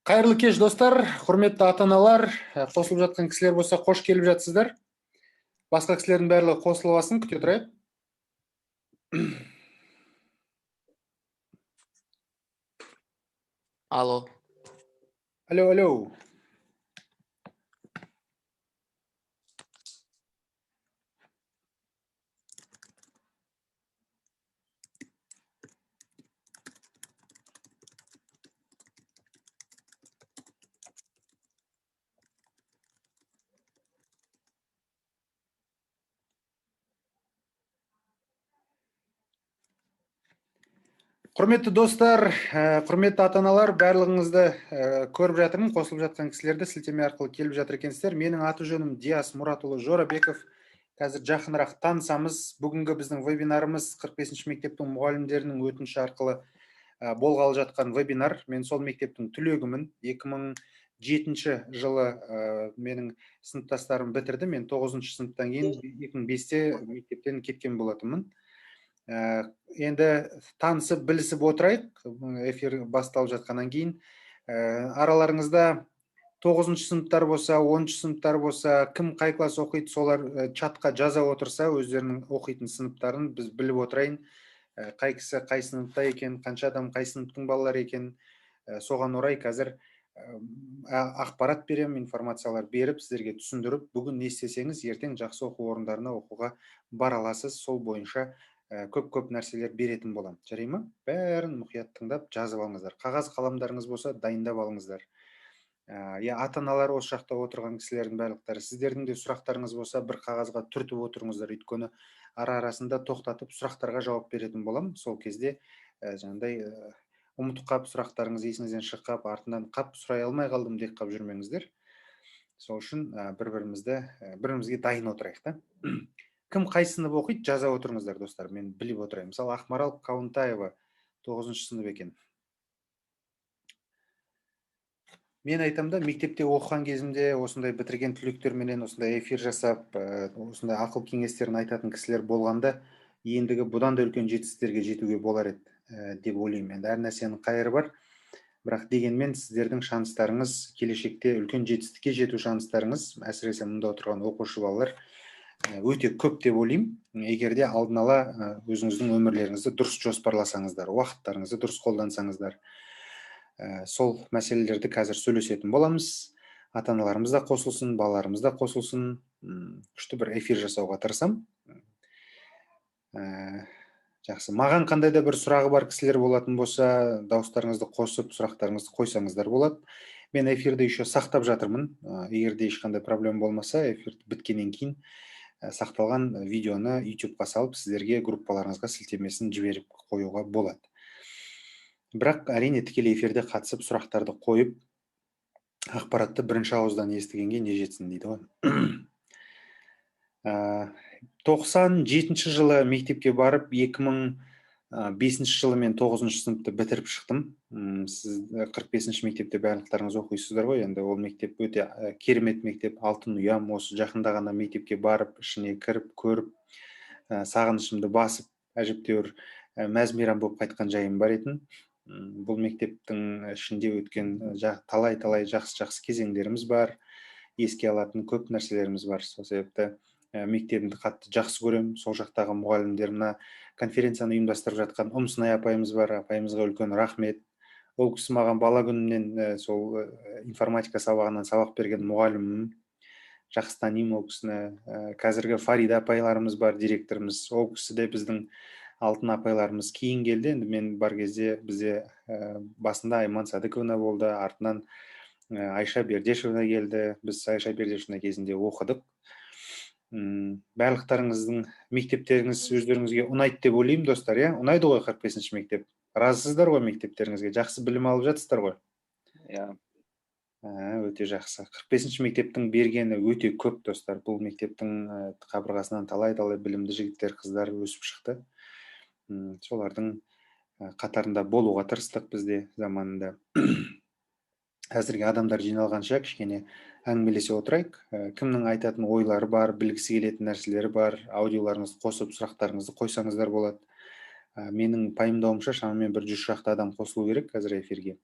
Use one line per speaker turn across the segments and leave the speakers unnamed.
Қайырлы кеш достар, құрметті ата-аналар, қосылып жатқан кісілер болса қош келіп жатсыздар. Басқа кісілердің барлығы қосылып алсын, күте тұрайық.
Алло.
Алло. Құрметті достар, құрметті ата-аналар, барлығыңызды көріп жатырмын. Қосылып жатқан кісілерді сілтеме арқылы келіп жатыр екенсіздер. Менің аты жөнім Диас Мұратұлы Жорабеков. Қазір жақынырақ танысамыз. Бүгінгі біздің вебинарымыз 45-ші мектептің мұғалімдерінің өтініші арқылы болғалы жатқан вебинар. Мен сол мектептің түлегімін. 2007 жылы менің сыныптастарым бітірді. Мен 9-шы сыныптан кейін 2005-те мектептен кеткен болатынмын. Енді танысып білісіп отырайық, эфир басталып жатқаннан кейін. Араларыңызда 9-шы сыныптар болса, 10-шы сыныптар болса, кім қай класс оқиды, солар чатқа жаза отырса, өздерінің оқитын сыныптарын біз біліп отырайын. Қай кісі қай сыныпта екен, қанша адам қай сыныптың балалары екен, соған орай қазір ақпарат берем, информациялар беріп, сіздерге түсіндіріп, бүгін не істесеңіз, ертең жақсы оқу орындарына оқуға бара аласыз, сол бойынша көп нәрселер беретін болам. Жарай ма? Бәрін мұқият тыңдап жазып алыңыздар. Қағаз қаламдарыңыз болса, дайындап алыңыздар. Ата-аналар осы жақта отырған кісілердің барлықтары, сіздердің де сұрақтарыңыз болса, бір қағазға түртіп отырыңыздар. Өйткені арасында тоқтатып сұрақтарға жауап беретін болам. Сол кезде жаңағыдай ұмытып қалып сұрақтарыңыз есіңізден шығып қалып, артынан қап сұрай алмай қалдым деп қалып жүрмеңіздер. Сол үшін бірімізге дайын отырайық та. Кім қай сынып оқиды, жаза отырыңыздар достар, мен біліп отырайын. Мысалы, Ақмарал Каунтаева 9-шы сынып екен. Мен айтам да, мектепте оқыған кезімде осындай бітірген түлектерменен осындай эфир жасап, осындай ақыл кеңестерін айтатын кісілер болғанда, ендігі бұдан да үлкен жетістіктерге жетуге болар еді деп ойлаймын. Енді әр нәрсенің қайыры бар. Бірақ дегенмен сіздердің шанстарыңыз, келешекте үлкен жетістікке жету шанстарыңыз, әсіресе мұнда отырған оқушы балалар, өте көп деп ойлаймын. Егер де алдын ала өзіңіздің өмірлеріңізді дұрыс жоспарласаңыздар, уақыттарыңызды дұрыс қолдансаңыздар. Сол мәселелерді қазір сөйлесетін боламыз. Ата-аналарымыз да қосылсын, балаларымыз да қосылсын. Күшті бір эфир жасауға тырысам. Жақсы. Маған қандай да бір сұрағы бар кісілер болатын болса, дауыстарыңызды қосып, сұрақтарыңызды қойсаңыздар болады. Мен эфирді еще сақтап жатырмын. Егер де ешқандай проблема болмаса, эфир біткеннен кейін сақталған видеоны YouTube-ға салып, сіздерге группаларыңызға сілтемесін жіберіп қоюға болады. Бірақ әрине тікелей эфирде қатысып, сұрақтарды қойып, ақпаратты бірінші ауыздан естігенге не жетсін дейді ғой. 97 жылы мектепке барып, 2005 жылы мен 9-шы сыныпты бітіріп шықтым. Сіз 45-ші мектепте барлықтарыңыз оқисыздар ғой. Енді ол мектеп өте керемет мектеп, алтын ұям. Осы жақында ғана мектепке барып, ішіне кіріп, көріп, сағынышымды басып, әжептәуір мәз-мейрам болып қайтқан жайым бар еді. Бұл мектептің ішінде өткен талай жақсы кезеңдеріміз бар. Еске алатын көп нәрселеріміз бар. Сол себепті мектебімді қатты жақсы көрем. Сол жақтағы мұғалімдерімді конференцияны ұйымдастырып жатқан Ұмсынай апайымыз бар. Апайымызға үлкен рахмет. Ол кісі маған бала күнімнен сол информатика сабағынан сабақ берген мұғалімім. Жақсы танимын ол кісіні. Қазіргі Фарида апайларымыз бар, директорымыз. Ол кісі де біздің алтын апайларымыз кейін келді. Енді мен бар кезде бізде басында Айман Садыковна болды, артынан Айша Бердешевна келді. Біз Айша Бердешевна кезінде оқыдық. Барлықтарыңыздың мектептеріңіз өздеріңізге ұнайды деп ойлаймын, достар. Ұнайды ғой 45-ші мектеп? Разысыздар ғой мектептеріңізге? Жақсы білім алып жатсыздар ғой? Өте жақсы. 45-ші мектептің бергені өте көп, достар. Бұл мектептің қабырғасынан талай білімді жігіттер, қыздар өсіп шықты. Солардың қатарында болуға тырыстық бізде заманында. Әзірге адамдар жиналғанша кішкене әңгімелесе отырайық. Кімнің айтатын ойлары бар, білгісі келетін нәрселері бар, аудиоларыңызды қосып, сұрақтарыңызды қойсаңыздар болады. Менің пайымдауымша шамамен бір 100 шақты адам қосылу керек қазір эфирге.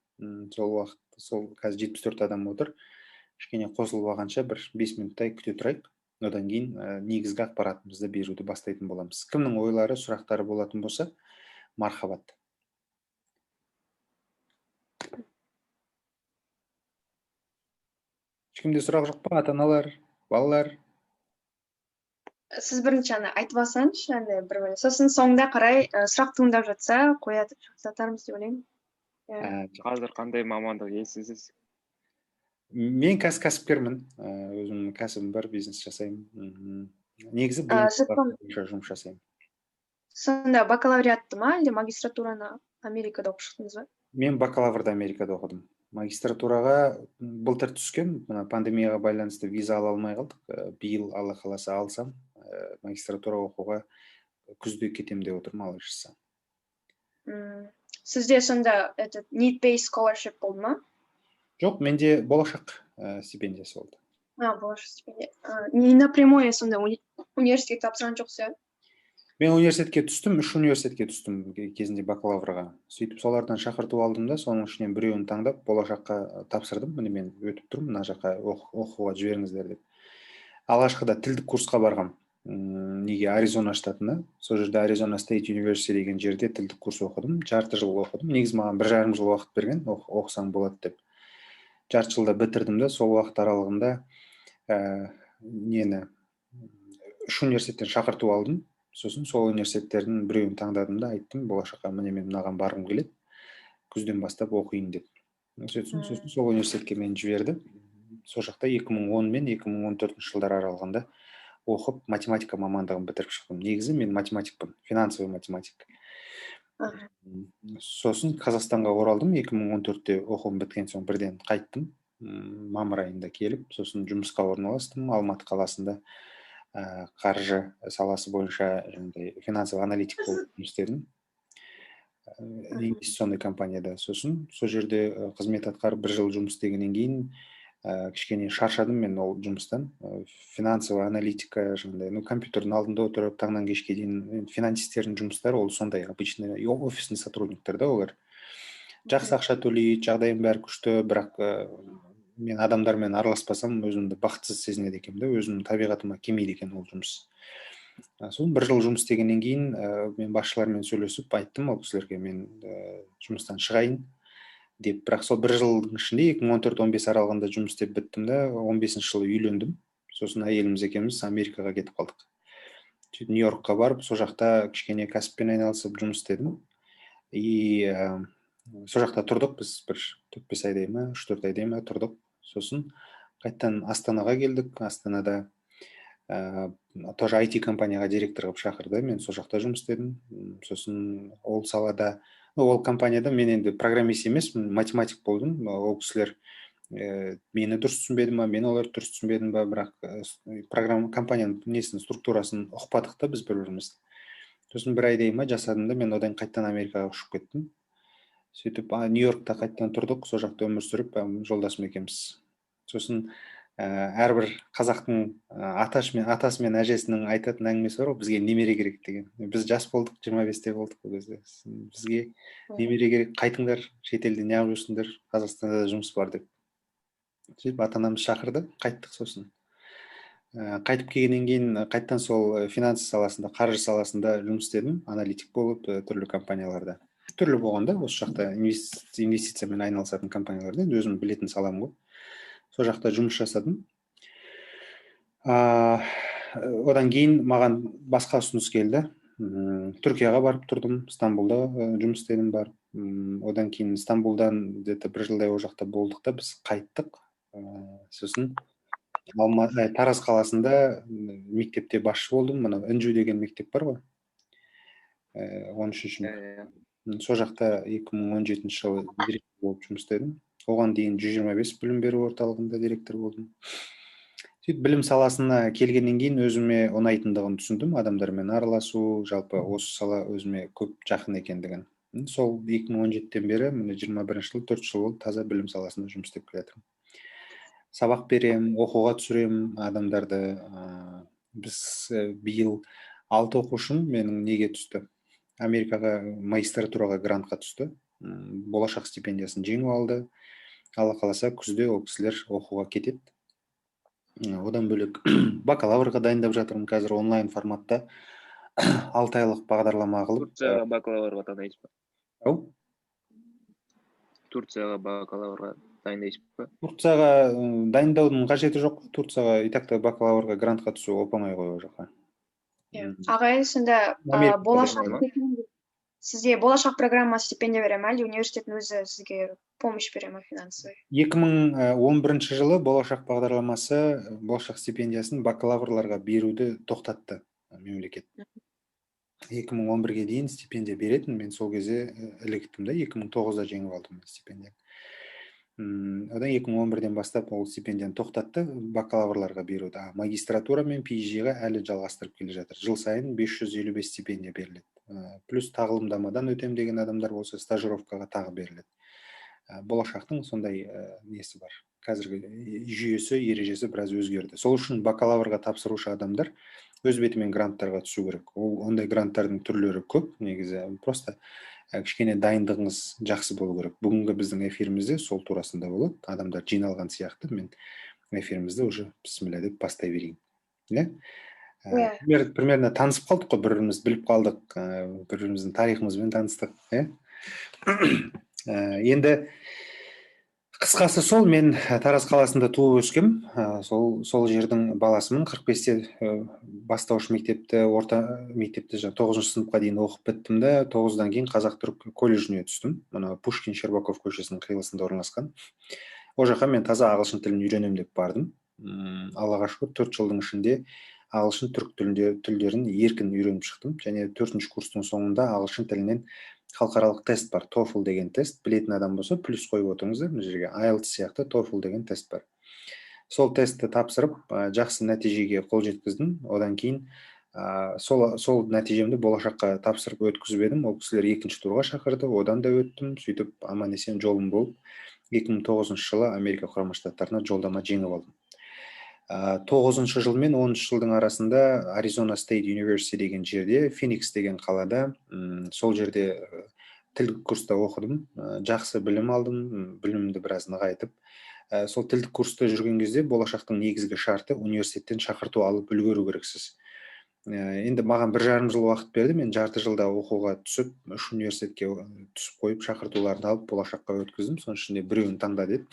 Сол уақыт, сол қазір 74 адам отыр. Кішкене қосылып алғанша бір 5 минуттай күте тұрайық. Одан кейін негізгі ақпаратымызды беруді бастайтын боламыз. Кімнің ойлары, сұрақтары болатын болса, мархабат. Ешкімде сұрақ жоқ па? Ата-аналар, балалар?
Сіз бірінші айтып алсаңызшы, бір бөле. Сосын соңында қарай сұрақ туындап жатса, қоятып жатармыз деп ойлаймын.
Қазір қандай мамандық иесісіз?
Мен кәсіпкермін. Өзімнің кәсібім бар, бизнес жасаймын. Негізі бойынша жұмыс жасаймын.
Сонда бакалавриатты ма, әлде магистратураны Америкада оқып шықтыңыз ба?
Мен бакалаврды Америкада оқыдым. Магистратураға былтыр түскен, пандемияға байланысты виза ала алмай қалдық. Биыл алла қаласа алсам, магистратура оқуға күзде кетем деп отырмын, алла жазса.
Сізде сонда need-based scholarship болды ма?
Жоқ, менде болашақ стипендиясы болды.
Болашақ стипендия. Не напрямую сонда университетке тапсырған жоқсыз?
Мен университетке түстім, 3 университетке түстім кезінде бакалаврға. Сөйтіп солардан шақырту алдым да, соның ішінен біреуін таңдап болашаққа тапсырдым. Міне мен өтіп тұрмын, мына жаққа оқуға жіберіңіздер деп. Алғашқыда тілдік курсқа барғам. Неге Аризона штатына. Сол жерде Аризона State University деген жерде тілдік курс оқыдым. Жарты жыл оқыдым. Негізі маған 1,5 жыл уақыт берген, оқысаң болады деп. Жарты жылда бітірдім де, сол уақыт аралығында 3 университеттен шақырту алдым. Сосын сол университеттердің біреуін таңдадым да, айттым, болашаққа міне мен мынаған барғым келеді. Күзден бастап оқиын деп. Сосын сол университетке мені жіберді. Сол жақта 2010 мен 2014 жылдар аралығында оқып, математика мамандығын бітіріп шықтым. Негізі мен математикпін, финансовый математик. Сосын Қазақстанға оралдым, 2014-те оқуым біткен соң бірден қайттым. Мамыр айында келіп, сосын жұмысқа орналастым, Алматы қаласында қаржы саласы бойынша финансовый аналитик болып жұмыс істедім. Инвестиционный компанияда. Сосын сол жерде қызмет атқарып 1 жыл жұмыс істегеннен кейін кішкене шаршадым мен ол жұмыстан. Финансовый аналитика, компьютердің алдында отырып, таңнан кешке дейін финансистердің жұмыстары ол сондай обычный офисный сотрудниктер да олар. Жақсы ақша төлейді, жағдайым бәрі күшті, бірақ мен адамдармен араласпасам өзімді бақытсыз сезінеді екенмін да, өзімнің табиғатыма келмейді екен ол жұмыс. Сосын 1 жыл жұмыс істегеннен кейін мен басшылармен сөйлесіп айттым ол кісілерге, мен жұмыстан шығайын деп. Бірақ сол 1 жылдың ішінде 2014-15 аралығында жұмыс істеп біттім да, 15-ші жылы үйлендім. Сосын әйеліміз екеуміз Америкаға кетіп қалдық. Нью-Йоркқа барып, сол жақта кішкене кәсіппен айналысып жұмыс істедім. И сол жақта тұрдық біз бір 4-5 айдай ма, 3-4 айдай ма тұрдық. Сосын қайттан Астанаға келдік. Астанада тоже IT компанияға директор қылып шақырды. Мен сол жақта жұмыс істедім. Сосын ол салада, ол компанияда мен енді программист емеспін, математик болдым. Ол кісілер мені дұрыс түсінбеді ма, мен олар дұрыс түсінбедім ба, бірақ компанияның несін, структурасын ұқпадық та біз бір-бірімізді. Сосын 1 айдай ма жасадым да, мен одан қайттан Америкаға ұшып кеттім. Сөйтіп Нью-Йоркта қайттан тұрдық, сол жақта өмір сүріп, жолдасым екеуміз. Сосын әрбір қазақтың атасы мен әжесінің айтатын әңгімесі бар, бізге немере керек деген. Біз жас болдық, 25-те болдық ол кезде. Бізге немере керек, қайтыңдар, шетелде неғып жүрсіңдер, Қазақстанда жұмыс бар деп. Сөйтіп ата-анамыз шақырды, қайттық. Сосын қайтып келгеннен кейін қайттан сол финанс саласында, қаржы саласында жұмыс істедім, аналитик болып түрлі компанияларда. Түрлі болғанда осы жақта инвестициямен айналысатын компанияларда, өзім білетін салам ғой. Сол жақта жұмыс жасадым. Одан кейін маған басқа ұсыныс келді. Түркияға барып тұрдым, Стамбулда жұмыс істедім барып. Одан кейін Стамбулдан где-то 1 жылдай ол жақта болдық та біз қайттық. Сосын Тараз қаласында мектепте басшы болдым. Мына Інжу деген мектеп бар ғой. 13-ші мектеп. Сол жақта 2017 жылы директор болып жұмыс істедім. Оған дейін 125 білім беру орталығында директор болдым. Сөйтіп білім саласына келгеннен кейін өзіме ұнайтындығын түсіндім, адамдармен араласу, жалпы осы сала өзіме көп жақын екендігін. Сол 2017-тен бері, міне 21-ші жыл, 4 жыл болды таза білім саласында жұмыс істеп келе жатырмын. Сабақ берем, оқуға түсірем адамдарды. Біз биыл 6 оқушым менің неге түсті. Америкаға магистратураға грантқа түсті. Болашақ стипендиясын жеңіп алды. Алла қаласа күзде ол кісілер оқуға кетеді. Одан бөлек бакалаврға дайындап жатырмын қазір онлайн форматта. 6 айлық бағдарлама қылып.
Турцияға бакалаврға дайындайсыз ба?
Ау?
Турцияға бакалаврға дайындайсыз ба?
Турцияға дайындаудың қажеті жоқ. Турцияға и так та бакалаврға грантқа түсу оп-оңай ғой ол жаққа.
Ағай, сонда
Америка
болашақ
программа.
сізге болашақ программа стипендия бере ме, әлде университеттің өзі сізге помощь бере ме финансовый?
2011 жылы болашақ бағдарламасы болашақ стипендиясын бакалаврларға беруді тоқтатты мемлекет. 2011-ге дейін стипендия беретін, мен сол кезде ілігіттім да, 2009-да жеңіп алдым стипендия. Одан 2011-ден бастап ол стипендияны тоқтатты бакалаврларға беруді. Магистратура мен PhD-ға әлі жалғастырып келе жатыр. Жыл сайын 555 стипендия беріледі. Плюс тағылымдамадан өтем деген адамдар болса стажировкаға тағы беріледі. Болашақтың сондай несі бар. Қазіргі жүйесі, ережесі біраз өзгерді. Сол үшін бакалаврға тапсырушы адамдар өз бетімен гранттарға түсу керек. Ондай гранттардың түрлері көп, негізі. Просто кішкене дайындығыңыз жақсы болу керек. Бүгінгі біздің эфирімізде сол турасында болады. Адамдар жиналған сияқты, мен эфирімізді уже бісміллә деп бастай берейін. Примерно танысып қалдық қой, бір-бірімізді біліп қалдық, бір-біріміздің тарихымызбен таныстық. Енді қысқасы сол, мен Тараз қаласында туып өскем, сол жердің баласымын. 45-те бастауыш мектепті, орта мектепті 9-шы сыныпқа дейін оқып біттім де, 9-дан кейін Қазақ-түрік колледжіне түстім. Мына Пушкин-Щербаков көшесінің қиылысында орналасқан. Ол жаққа мен таза ағылшын тілін үйренем деп бардым. Аллаға шүкір 4 жылдың ішінде ағылшын түрік тілдерін еркін үйреніп шықтым. Және 4-ші курстың соңында ағылшын тілінен халықаралық тест бар, TOEFL деген тест. Білетін адам болса, плюс қойып отырыңыздар, мына жерге IELTS сияқты TOEFL деген тест бар. Сол тестті тапсырып, жақсы нәтижеге қол жеткіздім. Одан кейін сол нәтижемді болашаққа тапсырып өткізіп едім. Ол кісілер 2-ші турға шақырды, одан да өттім. Сөйтіп аман-есен жолым болып 2009 жылы Америка Құрама Штаттарына жолдама жеңіп алдым. 9-шы жыл мен 10-шы жылдың арасында Arizona State University деген жерде, Phoenix деген қалада, сол жерде тілдік курста оқыдым. Жақсы білім алдым, білімімді біраз нығайтып. Сол тілдік курста жүрген кезде болашақтың негізгі шарты университеттен шақырту алып үлгеру керексіз. Енді маған 1,5 жыл уақыт берді, мен жарты жылда оқуға түсіп, 3 университетке түсіп қойып, шақыртуларды алып болашаққа өткіздім. Соның ішінде біреуін таңда деді.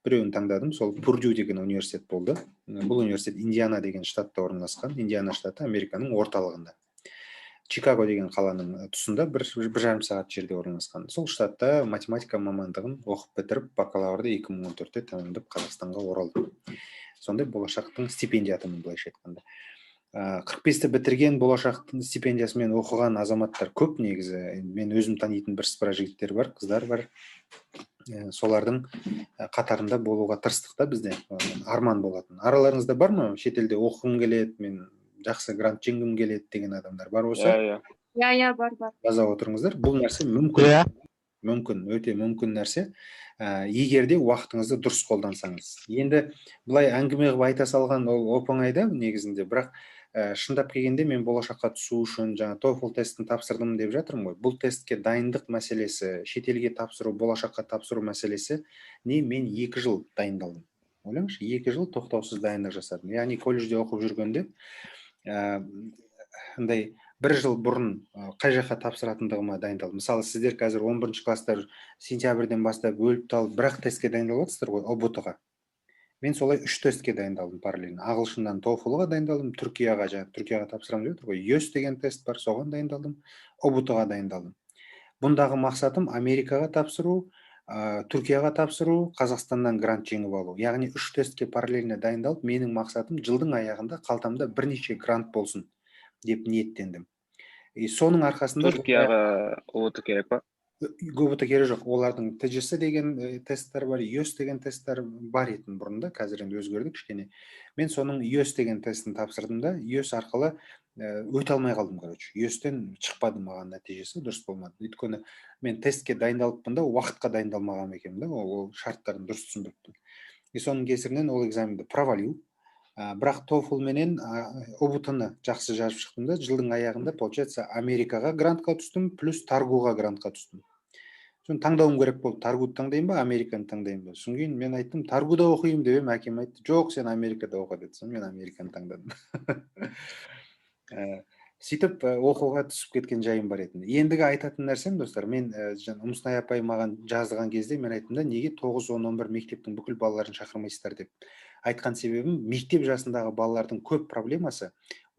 Біреуін таңдадым, сол Пурдю деген университет болды. Бұл университет Индиана деген штатта орналасқан. Индиана штаты Американың орталығында. Чикаго деген қаланың тұсында 1,5 сағат жерде орналасқан. Сол штатта математика мамандығын оқып бітіріп, бакалаврды 2014-те тәмамдап Қазақстанға оралдым. Сондай болашақтың стипендиатымын, былайша айтқанда. 45-те бітірген болашақтың стипендиясымен оқыған азаматтар көп негізі. Мен өзім танитын бірсыпыра жігіттер бар, қыздар бар. Солардың қатарында болуға тырыстық та бізде, арман болатын. Араларыңызда бар ма? Шетелде оқығым келеді, мен жақсы грант жеңгім келеді деген адамдар бар болса?
Бар.
Жаза отырыңыздар. Бұл нәрсе мүмкін, өте мүмкін нәрсе. Егерде уақытыңызды дұрыс қолдансаңыз. Енді бұлай әңгіме қылып айта салған ол оп-оңайда негізінде, бірақ шындап келгенде мен болашаққа түсу үшін жаңа TOEFL тестін тапсырдым деп жатырмын ғой. Бұл тестке дайындық мәселесі, шетелге тапсыру, болашаққа тапсыру мәселесі мен 2 жыл дайындалдым. Ойлаңызшы, 2 жыл тоқтаусыз дайындық жасадым. Яғни колледжде оқып жүргенде андай 1 жыл бұрын қай жаққа тапсыратындығыма дайындалдым. Мысалы, сіздер қазір 11-ші класстар сентябрьден бастап өліп талып бірақ тестке дайындалып отырсыздар ғой, ОБТ-ға. Мен солай 3 тестке дайындалдым параллельно. Ағылшыннан TOEFL-ға дайындалдым, Түркияға тапсырамын деп отыр ғой. EOS деген тест бар, соған дайындалдым, ОБТ-ға дайындалдым. Бұндағы мақсатым Америкаға тапсыру, Түркияға тапсыру, Қазақстаннан грант жеңіп алу. Яғни 3 тестке параллельно дайындалып, менің мақсатым жылдың аяғында қалтамда бірнеше грант болсын деп ниеттендім. Соның арқасында
Түркияға ОБТ керек па?
ОБТ керек жоқ. Олардың TGS деген тесттер бар, EOS деген тесттер бар етін бұрында, қазір енді өзгерді кішкене. Мен соның EOS деген тестін тапсырдым да, EOS арқылы өте алмай қалдым, короче. EOS-тен шықпады маған нәтижесі, дұрыс болмады. Өйткені мен тестке дайындалыппын да, уақытқа дайындалмаған екенмін да, ол шарттарын дұрыс түсінбеппін. Соның кесірінен ол экзаменді провалил. Бірақ TOEFL менен ОБУТ-ны жақсы жазып шықтым да, жылдың аяғында, получается, Америкаға грантқа түстім, плюс Таргуға грантқа түстім. Соны таңдауым керек болды, Таргуды таңдайын ба, Американы таңдайын ба. Содан кейін мен айттым, Таргуда оқимын деп едім, әкем айтты, жоқ, сен Америкада оқы деді. Соны мен Американы таңдадым. Сөйтіп оқуға түсіп кеткен жайым бар еді. Ендігі айтатын нәрсем, достар, мен Ұмсынай апай маған жазған кезде мен айттым да, неге 9-10-11 мектептің бүкіл балаларын шақырмайсыздар деп. Айтқан себебім, мектеп жасындағы балалардың көп проблемасы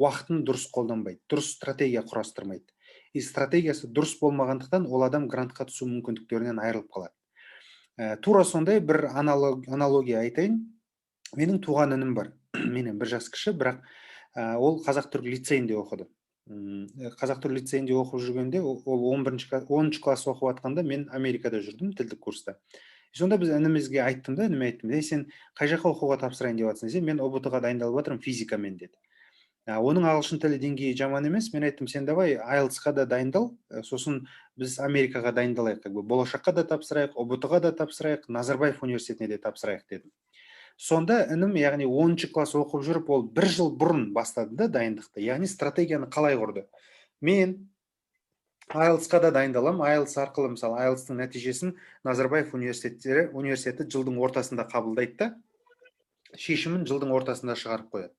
уақытын дұрыс қолданбайды, дұрыс стратегия құрастырмайды. И стратегиясы дұрыс болмағандықтан ол адам грантқа түсу мүмкіндіктерінен айырылып қалады. Тура сондай бір аналогия айтайын. Менің туған інім бар. Менен бір жас кіші, бірақ ол Қазақ-Түрік лицейінде оқыды. Қазақ-Түрік лицейінде оқып жүргенде, ол 10 класс оқып жатқанда мен Америкада жүрдім, тілдік курста. Сонда біз інімізге айттым да, сен қай жаққа оқуға тапсырайын деп жатсың десе, мен ОБТ-ға дайындалып жатырмын, физикамен деді. Оның ағылшын тілі деңгейі жаман емес. Мен айттым, сен давай IELTS-қа да дайындал, сосын біз Америкаға дайындалайық, болашаққа да тапсырайық, ОБТ-ға да тапсырайық, Назарбаев университетіне де тапсырайық дедім. Сонда інім, яғни 10 класс оқып жүріп, ол 1 жыл бұрын бастады да дайындықты. Яғни стратегияны қалай құрды? Мен IELTS-қа да дайындалам, IELTS арқылы, мысалы, IELTS-тың нәтижесін Назарбаев университеті жылдың ортасында қабылдайды да, шешімін жылдың ортасында шығарып қояды.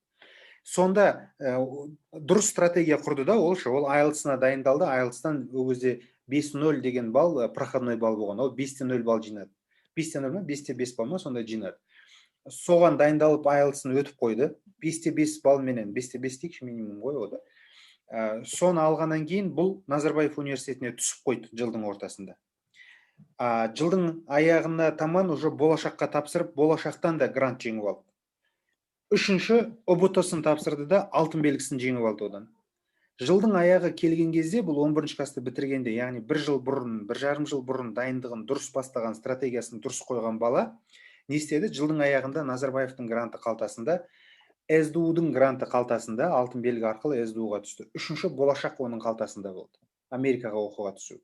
Сонда дұрыс стратегия құрды да, ол IELTS-на дайындалды, IELTS-тан ол кезде 5.0 деген балл, проходной балл болған, ол 5.0 балл жинады. 5.0 ма, 5.5 балл ма, сонда жинады. Соған дайындалып IELTS-ны өтіп қойды. 5.5 балл менен, 5.5 дейікші минимум ғой ода. Соны алғаннан кейін бұл Назарбаев университетіне түсіп қойды жылдың ортасында. Жылдың аяғына таман уже болашаққа тапсырып, болашақтан да грант жеңіп алды. Үшінші ОБТ-сын тапсырды да алтын белгісін жеңіп алды одан. Жылдың аяғы келген кезде, бұл 11 класты бітіргенде, яғни 1 жыл бұрын, 1,5 жыл бұрын дайындығын дұрыс бастаған, стратегиясын дұрыс қойған бала, не істеді? Жылдың аяғында Назарбаевтың гранты қалтасында, СДУ-дың гранты қалтасында, алтын белгі арқылы СДУ-ға түсті. Үшінші болашақ оның қалтасында болды. Америкаға оқуға түсу.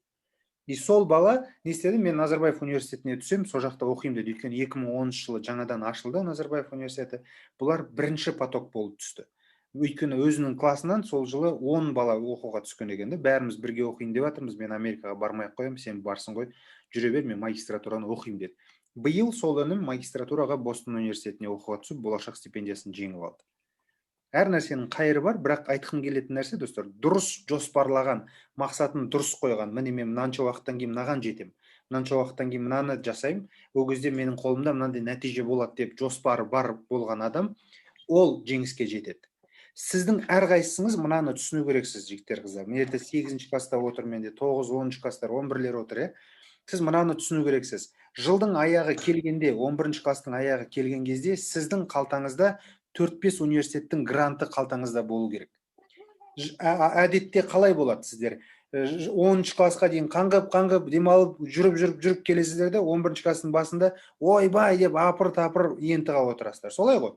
И сол бала не істеді? Мен Назарбаев университетіне түсем, сол жақта оқимын деді. Өйткені 2010 жылы жаңадан ашылды Назарбаев университеті. Бұлар бірінші поток болып түсті. Өйткені өзінің класынан сол жылы 10 бала оқуға түскен екен. Бәріміз бірге оқиын деп жатырмыз. Мен Америкаға бармай қоям, сен барсың ғой, жүре бер, мен магистратураны оқимын деді. Биыл сол інім магистратураға Бостон университетіне оқуға түсіп, болашақ стипендиясын жеңіп алды. Әр нәрсенің қайыры бар, бірақ айтқым келетін нәрсе, достар, дұрыс жоспарлаған, мақсатын дұрыс қойған. Міне мен мынанша уақыттан кейін мынаған жетем, мынанша уақыттан кейін мынаны жасаймын, ол кезде менің қолымда мынандай нәтиже болады деп жоспары бар болған адам, ол жеңіске жетеді. Сіздің әрқайсыңыз мынаны түсіну керексіз, жігіттер, қыздар. Мен 8 класста отыр, менде 9-10 класстар, 11-лер отыр. Сіз мынаны түсіну керексіз. Жылдың аяғы келгенде, 11 класстың аяғы келген кезде, сіздің қалтаңызда 4-5 университеттің гранты қалтаңызда болу керек. Әдетте қалай болады сіздер? 10 классқа дейін қаңғып демалып жүріп келесіздер де, 11 класстың басында ойбай деп апыр-тапыр ентіға отырасыздар. Солай ғой?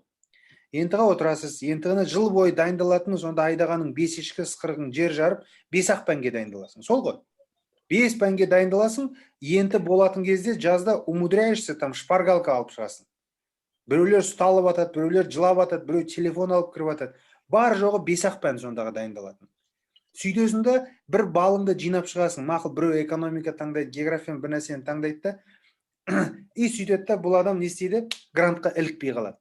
Ентіға отырасыз, ентіғіне жыл бойы дайындалатыныз, онда айдағаның 5 ешкі ысқырығын жер жарып, 5-ақ пәнге дайындаласың. Сол ғой? 5 пәнге дайындаласың, енті болатын кезде жазда умудряешься, там шпаргалка алып шығасың. Біреулер ұсталып атады, біреулер жылап атады, біреу телефон алып кіріп атады. Бар жоғы 5-ақ пән сондағы дайындалатын. Сөйтесінде бір балыңды жинап шығасың. Мақұл, біреу экономика таңдайды, географияны бір нәрсені таңдайды да. И сөйтеді, бұл адам не істейді? Грантқа ілікпей қалады.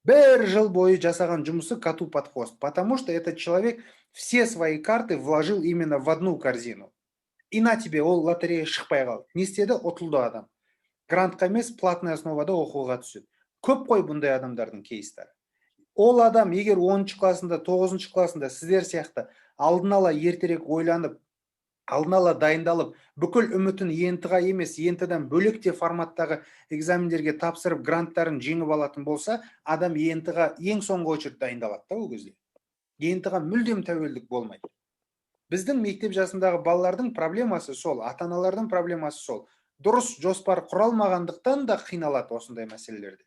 Бір жыл бойы жасаған жұмысы коту под хвост, потому что этот человек все свои карты вложил именно в одну корзину. И на тебе ол лотерея шықпай қалды. Не істеді? Ұтылды адам. Грантқа емес, платный основада оқуға түседі. Көп қой бұндай адамдардың кейстері. Ол адам егер 10 классында, 9 классында сіздер сияқты алдын ала ертерек ойланып, алдын ала дайындалып, бүкіл үмітін ентіға емес, ентіден бөлекте форматтағы экзамендерге тапсырып, гранттарын жеңіп алатын болса, адам ентіға ең соңғы очередь дайындалады да ол кезде. Ентіға мүлдем тәуелдік болмайды. Біздің мектеп жасындағы балалардың проблемасы сол, ата-аналардың проблемасы сол. Дұрыс жоспар құралмағандықтан да қиналады осындай мәселелерде.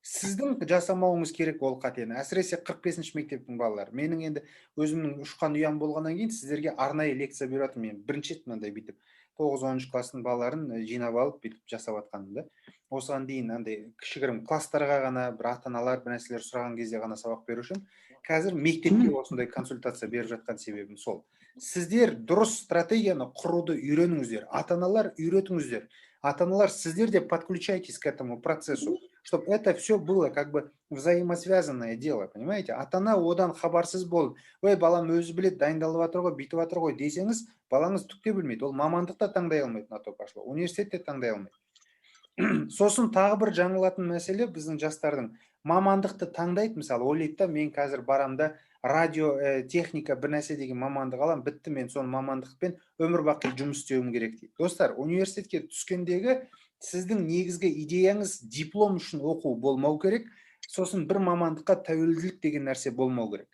Сіздің жасамауыңыз керек ол қатені. Әсіресе 45-ші мектептің балалары. Менің енді өзімнің ұшқан ұям болғаннан кейін сіздерге арнайы лекция беріп жатырмын. Мен бірінші рет мынандай бүйтіп 9-10 класстың балаларын жинап алып бүйтіп жасап жатқаным да. Осыған дейін андай кішігірім класстарға ғана бір ата-аналар бір нәрселер сұраған кезде ғана сабақ берушім. Қазір мектепте осындай консультация беріп жатқан себебім сол. Сіздер дұрыс стратегияны құруды үйреніңіздер, ата-аналар үйретіңіздер. Ата-аналар сіздер де подключайтесь к этому процессу, чтобы это все было как бы взаимосвязанное дело, понимаете? Ата-ана одан хабарсыз болып, ой, балам өзі білет, дайындалып жатыр ғой, бүйтіп жатыр ғой десеңіз, балаңыз түк те білмейді. Ол мамандықта таңдай алмайды, на то пошло. Университетте таңдай алмайды. Сосын тағы бір жаңылатын мәселе біздің жастардың мамандықты таңдайды, мысалы, ойлайды да, мен қазір барамда радио техника бір нәрсе деген мамандық алам, бітті, мен соны мамандықпен өмір бақи жұмыс істеуім керек дейді. Достар, университетке түскендегі сіздің негізгі идеяңыз диплом үшін оқу болмау керек, сосын бір мамандыққа тәуелділік деген нәрсе болмау керек.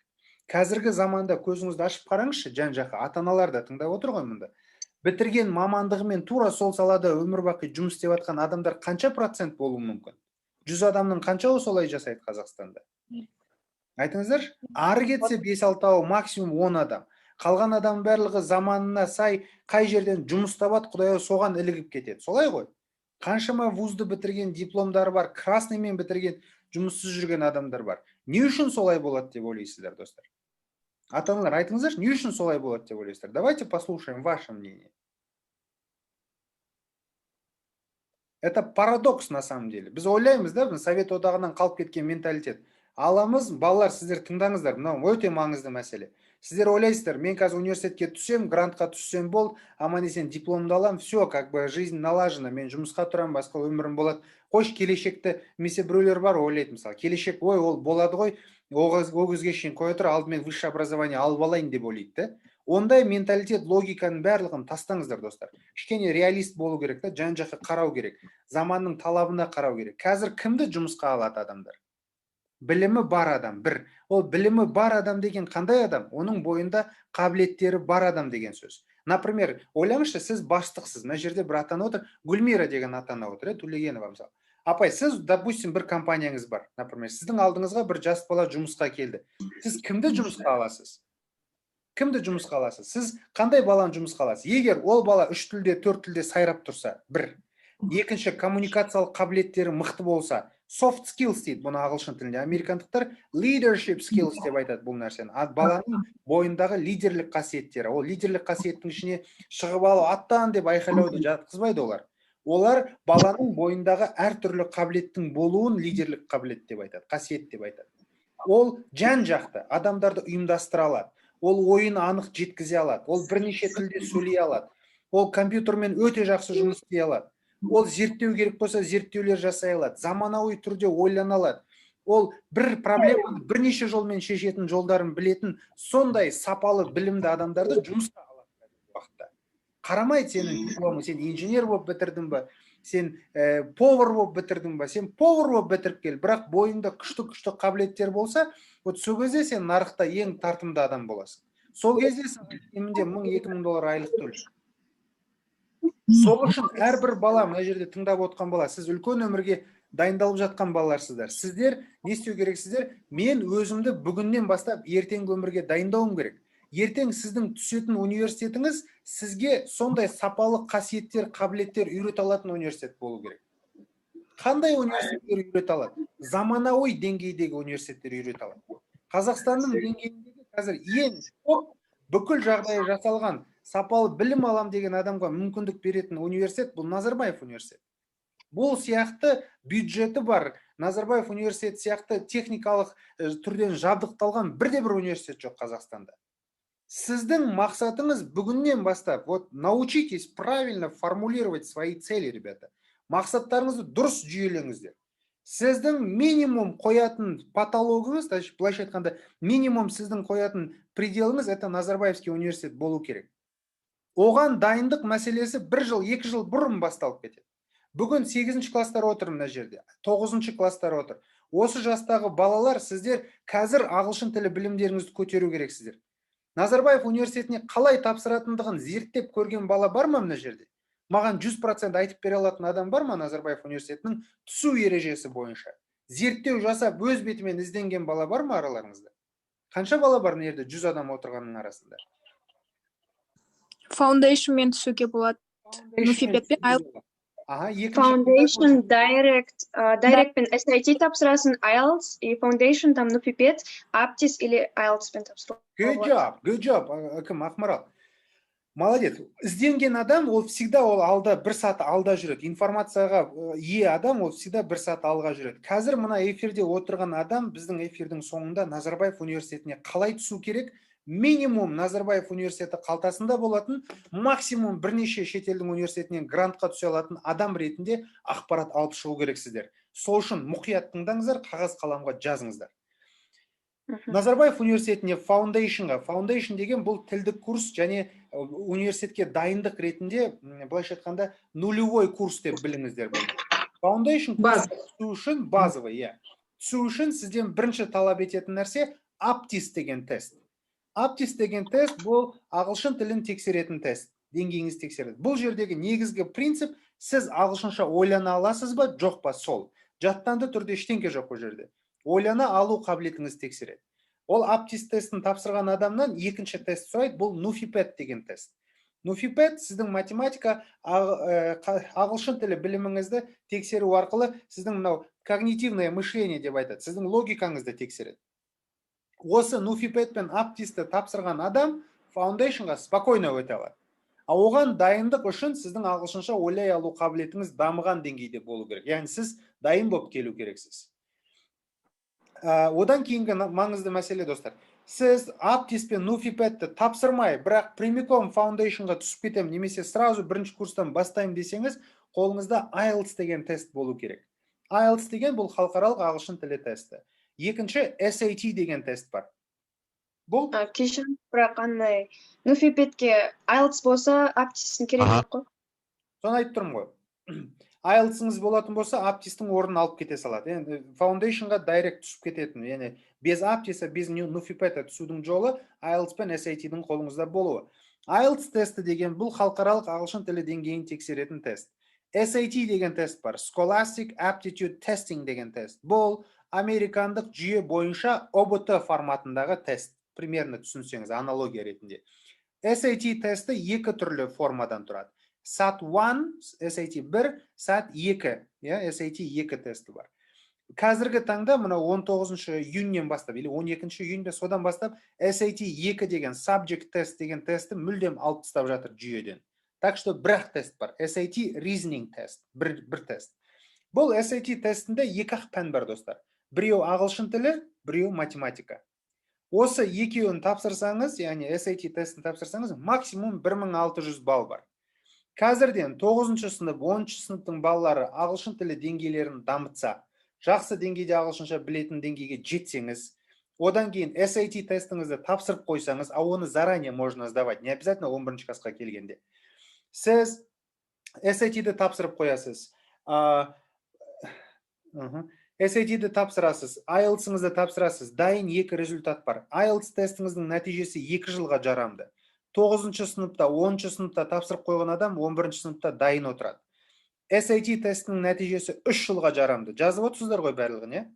Қазіргі заманда көзіңізді ашып қараңызшы, жан-жаққа, ата-аналар да тыңдап отыр ғой мұнда. Бітірген мамандығымен тура сол салада өмір бақи жұмыс істеп жатқан адамдар қанша процент болуы мүмкін? 100 адамның қаншауы солай жасайды Қазақстанда? Айтыңыздар, ары кетсе 5-6, максимум 10 адам. Қалған адам барлығы заманына сай қай жерден жұмыс табады, Құдай соған ілігіп кетеді. Солай ғой? Қаншама вузды бітірген дипломдары бар, красныймен бітірген жұмыссыз жүрген адамдар бар. Не үшін солай болады деп ойлайсыздар, достар? Ата-аналар, айтыңыздар, не үшін солай болады деп ойлайсыздар? Давайте послушаем ваше мнение. Это парадокс на самом деле. Біз ойлаймыз да, Совет одағынан қалып кеткен менталитет. Аламыз, балалар, сіздер тыңдаңыздар, мынау өте маңызды мәселе. Сіздер ойлайсыздар, мен қазір университетке түссем, грантқа түссем бол, аман есен дипломды алам, все, как бы жизнь налажена, мен жұмысқа тұрам, басқа өмірім болады. Қош келешекті, месе біреулер бар, ойлайды мысалы, келешек, ой, ол болады ғой, ол кезге шейін қоя тұр, алдымен высшее образование алып алайын деп ойлайды. Ондай менталитет, логиканың барлығын тастаңыздар, достар. Кішкене реалист болу керек та, жан-жаққа қарау керек, заманның талабына қарау керек. Қазір кімді жұмысқа алады адамдар? Білімі бар адам, бір. Ол білімі бар адам деген қандай адам? Оның бойында қабілеттері бар адам деген сөз. Например, ойлаңызшы, сіз бастықсыз, мына жерде бір ата-ана отыр, Гүлмира деген ата-ана отыр, Төлегенова мысалы. Апай, сіз, допустим, бір компанияңыз бар. Например, сіздің алдыңызға бір жас бала жұмысқа келді. Сіз кімді жұмысқа аласыз? Кімді жұмысқа аласыз? Сіз қандай баланы жұмысқа аласыз? Егер ол бала 3 тілде, 4 тілде сайрап тұрса, бір. Екінші, коммуникациялық қабілеттері мықты болса, soft skills дейді бұны ағылшын тілінде. Американдықтар leadership skills деп айтады бұл нәрсені. Баланың бойындағы лидерлік қасиеттері. Ол лидерлік қасиеттің ішіне шығып алу, аттан деп айқайлауды жатқызбайды олар. Олар баланың бойындағы әртүрлі қабілеттің болуын лидерлік қабілет деп айтады, қасиет деп айтады. Ол жан-жақты адамдарды ұйымдастыра алады. Ол ойын анық жеткізе алады. Ол бірнеше тілде сөйлей алады. Ол компьютермен өте жақсы жұмыс істей алады. Ол зерттеу керек болса, зерттеулер жасай алады. Заманауи түрде ойлана алады. Ол бір проблеманы бірнеше жолмен шешетін жолдарын білетін сондай сапалы білімді адамдарды жұмысқа алады уақытта. Қарамайды сенің дипломың, сен инженер болып бітірдің бе, сен повар болып бітірдің бе, сен повар болып бітіріп кел, бірақ бойында күшті қабілеттер болса, вот сол кезде сен нарықта ең тартымды адам боласың. Сол кезде сен кемінде $1000-2000 айлық төлейсің. Сол үшін әрбір бала, мына жерде тыңдап отқан бала, сіз үлкен өмірге дайындалып жатқан балаларсыздар. Сіздер не істеу керексіздер? Мен өзімді бүгіннен бастап ертеңгі өмірге дайындауым керек. Ертең сіздің түсетін университетіңіз сізге сондай сапалы қасиеттер, қабілеттер үйрете алатын университет болу керек. Қандай университеттер үйрете алады? Заманауи деңгейдегі университеттер үйрете алады. Қазақстанның деңгейіндегі қазір ең топ бүкіл жағдайы жасалған сапалы білім алам деген адамға мүмкіндік беретін университет бұл Назарбаев университет. Бұл сияқты бюджеті бар, Назарбаев университет сияқты техникалық түрден жабдықталған бірде-бір университет жоқ Қазақстанда. Сіздің мақсатыңыз бүгіннен бастап, вот научитесь правильно формулировать свои цели, ребята. Мақсаттарыңызды дұрыс жүйелеңіздер. Сіздің минимум қоятын патологыңыз, былайша айтқанда, минимум сіздің қоятын пределіңіз это Назарбаевский университет болу керек. Оған дайындық мәселесі 1 жыл, 2 жыл бұрын басталып кетеді. Бүгін 8-ші класстар отыр мына жерде, 9-ші класстар отыр. Осы жастағы балалар, сіздер қазір ағылшын тілі білімдеріңізді көтеру керексіздер. Назарбаев университетіне қалай тапсыратындығын зерттеп көрген бала бар ма мына жерде? Маған 100% айтып бере алатын адам бар ма Назарбаев университетінің түсу ережесі бойынша? Зерттеу жасап өз бетімен ізденген бала бар ма араларыңызда? Қанша бала бар мына жерде 100 адам отырғанның арасында?
Foundation мен түсуге болады. Nufippet пен IELTS.
Аха, екінші
Foundation, Direct пен SAT тапсырасын, IELTS, и Foundation там Nufippet, Aptis или IELTS пен тапсыруға болады.
Good job, кім, Ақмарал. Молодец. Ізденген адам, ол всегда ол алда, бір саты алда жүреді. Информацияға ие адам, ол всегда бір саты алға жүреді. Қазір мына эфирде отырған адам, біздің эфирдің соңында Назарбаев университетіне қалай түсу керек? Минимум Назарбаев университеті қалтасында болатын, максимум бірнеше шетелдің университетінен грантқа түсе алатын адам ретінде ақпарат алып шығу керексіздер. Сол үшін мұқият тыңдаңыздар, қағаз қаламға жазыңыздар. Назарбаев университетіне Foundation деген бұл тілдік курс және университетке дайындық ретінде, былайша айтқанда, нулевой курс деп біліңіздер. Foundation түсу үшін базовый, түсу үшін сізден бірінші талап ететін нәрсе Aptis деген тест. Aptis деген тест бұл ағылшын тілін тексеретін тест, деңгейіңіз тексереді. Бұл жердегі негізгі принцип, сіз ағылшынша ойлана аласыз ба, жоқ па, сол. Жаттанды түрде ештеңке жоқ бұл жерде. Ойлана алу қабілетіңіз тексереді. Ол Aptis тестін тапсырған адамнан екінші тест сұрайды, бұл Nufippet деген тест. Nufippet сіздің математика, ағылшын тілі біліміңізді тексеру арқылы сіздің мынау когнитивное мышление деп айтады, сіздің логикаңызды тексереді. Осы Nufippet пен Aptisті тапсырған адам Foundationға спокойно өте алады. Оған дайындық үшін сіздің ағылшынша ойлай алу қабілетіңіз дамыған деңгейде болу керек. Яғни сіз дайын болып келу керексіз. Одан кейінгі маңызды мәселе, достар. Сіз Aptis пен Nufippetті тапсырмай, бірақ прямиком Foundationға түсіп кетем, немесе сразу бірінші курстан бастайым десеңіз, қолыңызда IELTS деген тест болу керек. IELTS деген бұл халықаралық ағылшын тілі тесті. Екінші SAT деген тест бар. Бұл
Кешірім, бірақ андай Nufippetке IELTS болса, Aptis'in керек жоқ қой.
Соны айтып тұрмын ғой. IELTS'іңіз болатын болса, Aptis'тің орнын алып кете салады. Енді Foundationға дайрект түсіп кететін. Яғни без Aptis'a, без Nufippet'a түсудің жолы IELTS пен SAT-дің қолыңызда болуы. IELTS тесті деген бұл халықаралық ағылшын тілі деңгейін тексеретін тест. SAT деген тест бар. Scholastic Aptitude Testing деген тест. Бұл американдық жүйе бойынша OBT форматындағы тест. Примерно түсінсеңіз, аналогия ретінде. SAT тесті екі түрлі формадан тұрады. SAT 1, SAT 1, SAT 2. SAT 2 тесті бар. Қазіргі таңда, мұна 19 июньнен бастап, или 12 июньде содан бастап, SAT 2 деген Subject Test деген тесті мүлдем алып тастап жатыр жүйеден. Так что бір тест бар. SAT Reasoning тест. Бір тест. Бұл SAT тестінде екі пән бар, достар. Біреу ағылшын тілі, біреу математика. Осы екеуін тапсырсаңыз, яғни SAT тестін тапсырсаңыз, максимум 1600 балл бар. Қазірден 9-шы сынып, 10-шы сыныптың балалары ағылшын тілі деңгейлерін дамытса, жақсы деңгейде ағылшынша білетін деңгейге жетсеңіз, одан кейін SAT тестіңізді тапсырып қойсаңыз, оны заранее можно сдавать, не обязательно 11-ші классқа келгенде. Сіз SAT-ді тапсырып қоясыз. SAT-ді тапсырасыз, IELTS-іңізді тапсырасыз, дайын екі результат бар. IELTS тестіңіздің нәтижесі 2 жылға жарамды. 9-шы сыныпта, 10-шы сыныпта тапсырып қойған адам 11-ші сыныпта дайын отырады. SAT тестінің нәтижесі 3 жылға жарамды. Жазып отырсыздар ғой барлығын,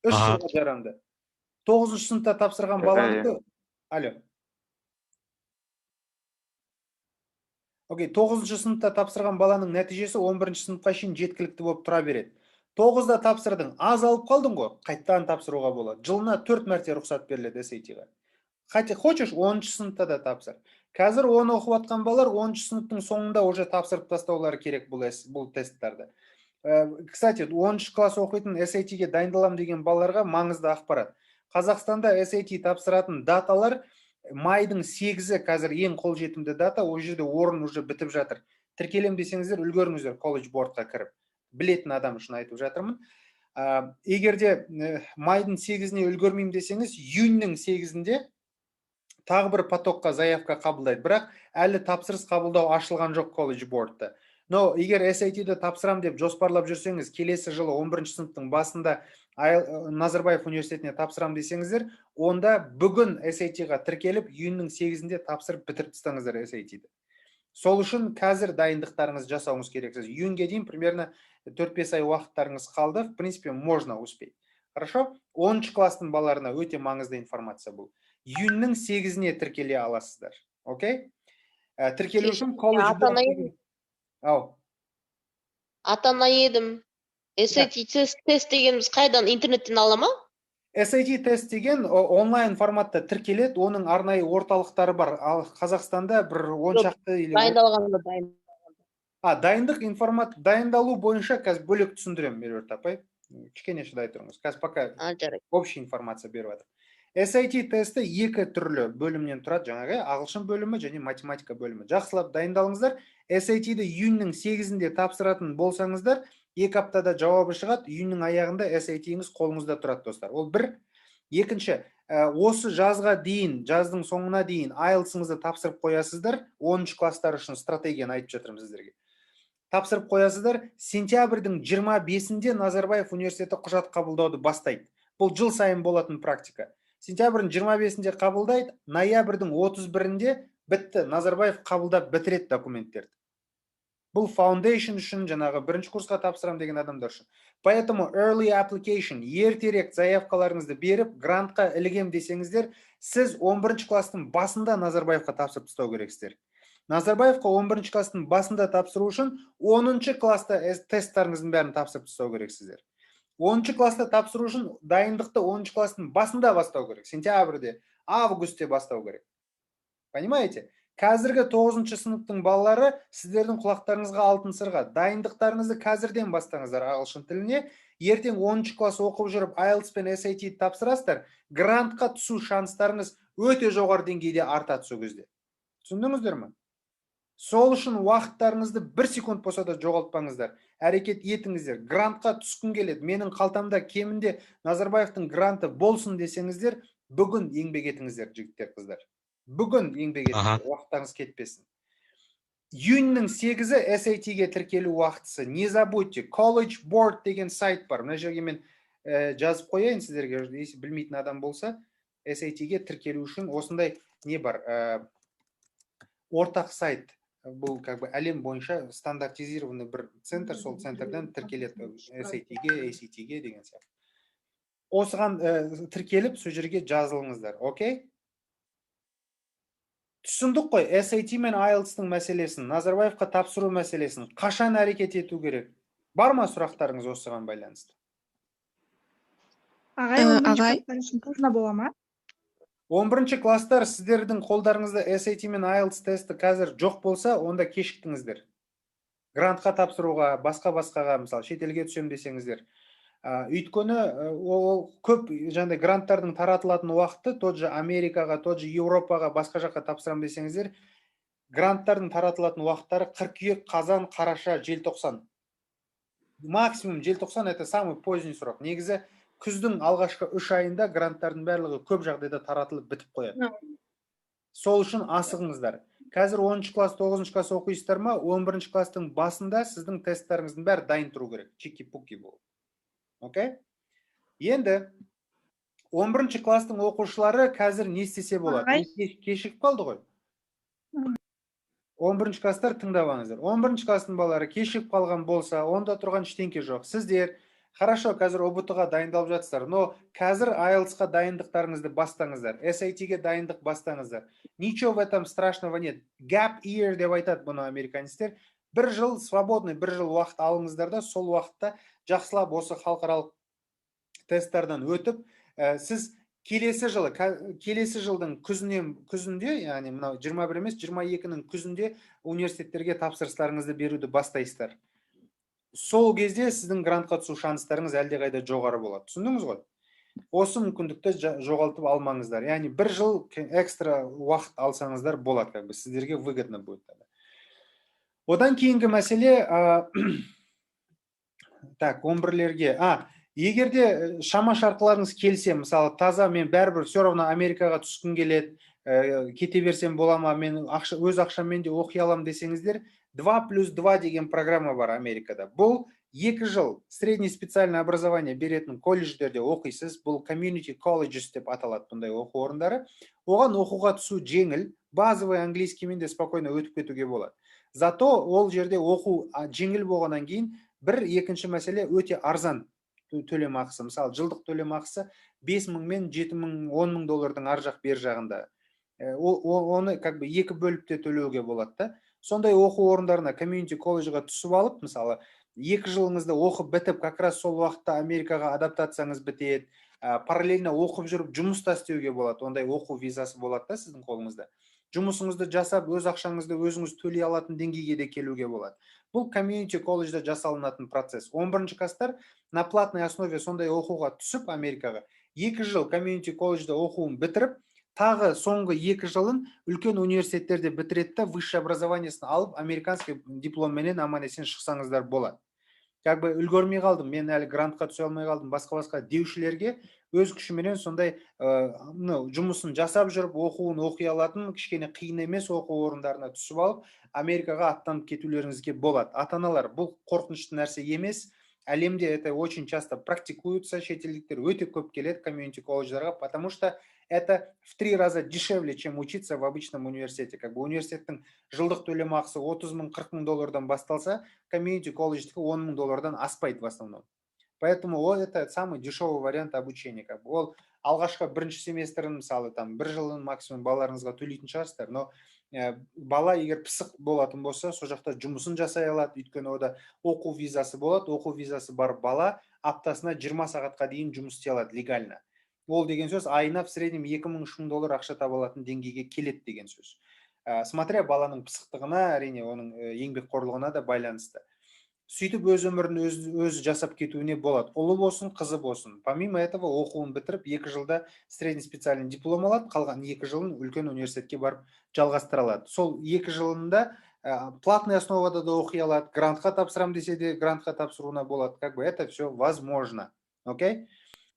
3 жылға жарамды. 9-шы сыныпта тапсырған балаңызды... Алло. 9-шы сыныпта тапсырған баланың нәтижесі 11-ші сыныпқа шейін жеткілікті болып тұра береді. 9-да тапсырдың, аз алып қалдың ғой, қайттан тапсыруға болады. Жылына 4 мәрте рұқсат беріледі SAT-ға. Хочешь, 10-шы сыныпта да тапсыр. Қазір оны оқып атқан балар 10-шы сыныптың соңында уже тапсырып тастаулары керек бұл тесттарды. Кстати, 10-шы класс оқитын SAT-ге дайындалам деген балаларға маңызды ақпарат. Қазақстанда SAT тапсыратын даталар майдың 8-і қазір ең қолжетімді дата, ол жерде орын уже бітіп жатыр. Тіркелем десеңіздер, үлгеріңіздер колледж бордқа кіріп. Білетін адам үшін айтып жатырмын. Егерде майдың 8-іне үлгермеймін десеңіз, июньнің 8-інде тағы бір потокқа заявка қабылдайды. Бірақ әлі тапсырыс қабылдау ашылған жоқ колледж бордта. Но егер SAT-ді тапсырам деп жоспарлап жүрсеңіз, келесі жылы 11-ші сыныптың басында Назарбаев университетіне тапсырам десеңіздер, онда бүгін SAT-ға тіркеліп, июньнің 8-інде тапсырып бітіріп тастаңыздар SAT-ді. Сол үшін қазір дайындықтарыңыз жасауыңыз керексіз. Июньге дейін примерно 4-5 ай уақыттарыңыз қалды. В принципе, можно успеть. Хорошо? 10-шы класстың балаларына өте маңызды информация бұл. Июньнің 8-іне тіркеле аласыздар. Окей? Тіркелу үшін колледж борд... Ау.
Ата-ана едім. SAT тест дегеніміз қайдан, интернеттен ала ма?
SAT тест деген онлайн форматта тіркеледі, оның арнайы орталықтары бар. Ал Қазақстанда бір 10 шақты или
Дайындалғанда
дайындалу бойынша қазір бөлек түсіндірем, Меруерт апай. Кішкене шыдай тұрыңыз. Қазір пока
жарайды.
общий информация беріп жатыр. SAT тесті екі түрлі бөлімнен тұрады, жаңағы ағылшын бөлімі және математика бөлімі. Жақсылап дайындалыңыздар. SAT-ді июньнің 8-інде тапсыратын болсаңыздар, 2 аптада жауабы шығады, июньнің аяғында SAT-іңіз қолыңызда тұрады, достар. Ол бір. Екінші, осы жазға дейін, жаздың соңына дейін IELTS-ыңызды тапсырып қоясыздар, 10 класстар үшін стратегияны айтып жатырмын сіздерге. Тапсырып қоясыздар, сентябрьдің 25-інде Назарбаев университеті құжат қабылдауды бастайды. Бұл жыл сайын болатын практика. Сентябрьдің 25-інде қабылдайды, ноябрьдің 31-інде бітті, Назарбаев қабылдап бітіреді документтерді. Бұл foundation үшін, жаңағы бірінші курсқа тапсырам деген адамдар үшін. Поэтому early application, ертерек заявкаларыңызды беріп, грантқа ілігем десеңіздер, сіз 11 класстың басында Назарбаевқа тапсырып тастау керексіздер. Назарбаевқа 11 класстың басында тапсыру үшін 10 класста тесттарыңыздың бәрін тапсырып тастау керексіздер. 10 класста тапсыру үшін дайындықты 10 класстың басында бастау керек. Сентябрьде, августте бастау керек. Понимаете? Қазіргі 9 сыныптың балалары сіздердің құлақтарыңызға алтын сырға. Дайындықтарыңызды қазірден бастаңыздар ағылшын тіліне. Ертең 10 класс оқып жүріп IELTS пен SAT тапсырасыздар, грантқа түсу шанстарыңыз өте жоғары деңгейде арта түсу кезде. Түсіндіңіздер ме? Сол үшін уақыттарыңызды 1 секунд болса да жоғалтпаңыздар. Әрекет етіңіздер. Грантқа түскін келеді. Менің қалтамда кемінде Назарбаевтың гранты болсын десеңіздер, бүгін еңбек етіңіздер, жігіттер, қыздар. Бүгін еңбек етіңіздер, уақыттарыңыз кетпесін. Июньнің 8-і SAT-ге тіркелу уақытысы. Не забудьте, College Board деген сайт бар. Мына жерге мен жазып қояйын сіздерге, білмейтін адам болса, SAT-ге тіркелу үшін осындай не бар? Ортақ сайт. Бұл әлем бойынша стандартизированный бір центр, сол центрден тіркеледі SAT-ге, ACT-ге деген сияқты. Осыған тіркеліп, сол жерге жазылыңыздар, окей? Түсіндік қой, SAT мен IELTS-тың мәселесін, Назарбаевқа тапсыру мәселесін, қашан әрекет ету керек? Бар ма сұрақтарыңыз осыған байланысты?
Ағай, нужно бола ма?
11 класстар сіздердің қолдарыңызда SAT мен IELTS тесті қазір жоқ болса, онда кешіктіңіздер. Грантқа тапсыруға, басқа-басқаға, мысалы, шетелге түсем десеңіздер. Өйткені ол көп жаңағыдай гранттардың таратылатын уақыты, тот же Америкаға, тот же Еуропаға, басқа жаққа тапсырам десеңіздер, гранттардың таратылатын уақыттары қыркүйек, қазан, қараша, желтоқсан. Максимум желтоқсан это самый поздний срок. Негізі күздің алғашқы 3 айында гранттардың барлығы көп жағдайда таратылып бітіп қояды. Сол үшін асығыңыздар. Қазір 10 класс, 9 класс оқисыздар ма, 11 класстың басында сіздің тесттарыңыздың бәрі дайын тұру керек. Чики-пуки болып. Окей? Енді 11 класстың оқушылары қазір не істесе болады? Кешігіп қалды ғой. 11 класстар тыңдап алыңыздар. 11 класстың балалары кешігіп қалған болса, онда тұрған ештеңке жоқ. Сіздер хорошо, қазір ОБТ-ға дайындалып жатсыздар, но қазір IELTS-қа дайындықтарыңызды бастаңыздар, SAT-ге дайындық бастаңыздар. Ничего в этом страшного нет. Gap year деп айтады бұны американецтер. Бір жыл свободный, бір жыл уақыт алыңыздар да, сол уақытта жақсылап осы халықаралық тесттардан өтіп, сіз келесі жылдың күзінде, яғни мынау 21 емес, 22-нің күзінде университеттерге тапсырыстарыңызды беруді бастайсыздар. Сол кезде сіздің грантқа түсу шанстарыңыз әлдеқайда жоғары болады. Түсіндіңіз ғой? Осы мүмкіндікті жоғалтып алмаңыздар. Яғни бір жыл экстра уақыт алсаңыздар болады, как бы сіздерге выгодно будет. Одан кейінгі мәселе, так, 11-лерге. Егерде шама шарқыларыңыз келсе, мысалы, таза мен бәрібір все равно Америкаға түскім келеді, кете берсем бола ма, мен өз ақшаммен де оқи алам десеңіздер, 2+2 деген программа бар Америкада. Бұл 2 жыл средний специальное образование беретін колледждерде оқисыз. Бұл community colleges деп аталады бұндай оқу орындары. Оған оқуға түсу жеңіл, базовый английскиймен де спокойно өтіп кетуге болады. Зато ол жерде оқу жеңіл болғаннан кейін бір екінші мәселе өте арзан төлем ақысы. Мысалы, жылдық төлем ақысы 5.000 мен 7.000, 10.000 доллардың ар жақ бер жағында. Оны как бы екі бөліпте төлеуге болады да. сондай оқу орындарына комьюнити колледжға түсіп алып, мысалы 2 жылыңызды оқып бітіп, как раз сол уақытта Америкаға адаптацияңыз бітеді, параллельно оқып жүріп жұмыс та істеуге болады. Ондай оқу визасы болады да сіздің қолыңызда. Жұмысыңызды жасап, өз ақшаңызды өзіңіз төлей алатын деңгейге де келуге болады. Бұл комьюнити колледжда жасалынатын процесс. 11-ші класстар на платной основе сондай оқуға түсіп Америкаға 2 жыл комьюнити колледжда оқуын бітіріп, тағы соңғы 2 жылын үлкен университеттерде бітіреді да высшее образованиесін алып, американский дипломменен аман-есен шықсаңыздар болады. Как бы үлгермей қалдым, мен әлі грантқа түсе алмай қалдым, басқа деушілерге өз күшіменен сондай жұмысын жасап жүріп, оқуын оқи алатын, кішкене қиын емес оқу орындарына түсіп алып, Америкаға аттанып кетулеріңізге болады. Ата-аналар, бұл қорқынышты нәрсе емес. Әлемде это очень часто практикуется, шетелдіктер өте көп келеді комьюнити колледждарға, потому что это в 3 раза дешевле, чем учиться в обычном университете. Как бы университеттің жылдық төлемақысы 30 000, 40 000 доллардан басталса, комьюнити колледждікі 10 000 доллардан аспайды в основном. Поэтому это самый дешевый вариант обучения. Как бы ол алғашқы бірінші семестрін, мысалы, там 1 жылын максимум балаларыңызға төлейтін шығарсыздар, но бала егер пысық болатын болса, сол жақта жұмысын жасай алады, өйткені ода оқу визасы болады, оқу визасы бар бала аптасына 20 сағатқа дейін жұмыс істей алады легально. Ол деген сөз айына в среднем 2 000-3 000 доллар ақша таба алатын деңгейге келеді деген сөз. Смотря баланың пысықтығына, әрине оның еңбекқорлығына да байланысты. Сөйтіп өз өмірін өзі жасап кетуіне болады. Ұлы болсын, қызы болсын. Помимо этого оқуын бітіріп 2 жылда средний специальный диплом алады, қалған 2 жылын үлкен университетке барып жалғастыра алады. Сол 2 жылында платный основада да оқи алады, грантқа тапсырам десе де грантқа тапсыруына болады. Как бы это все возможно. Окей?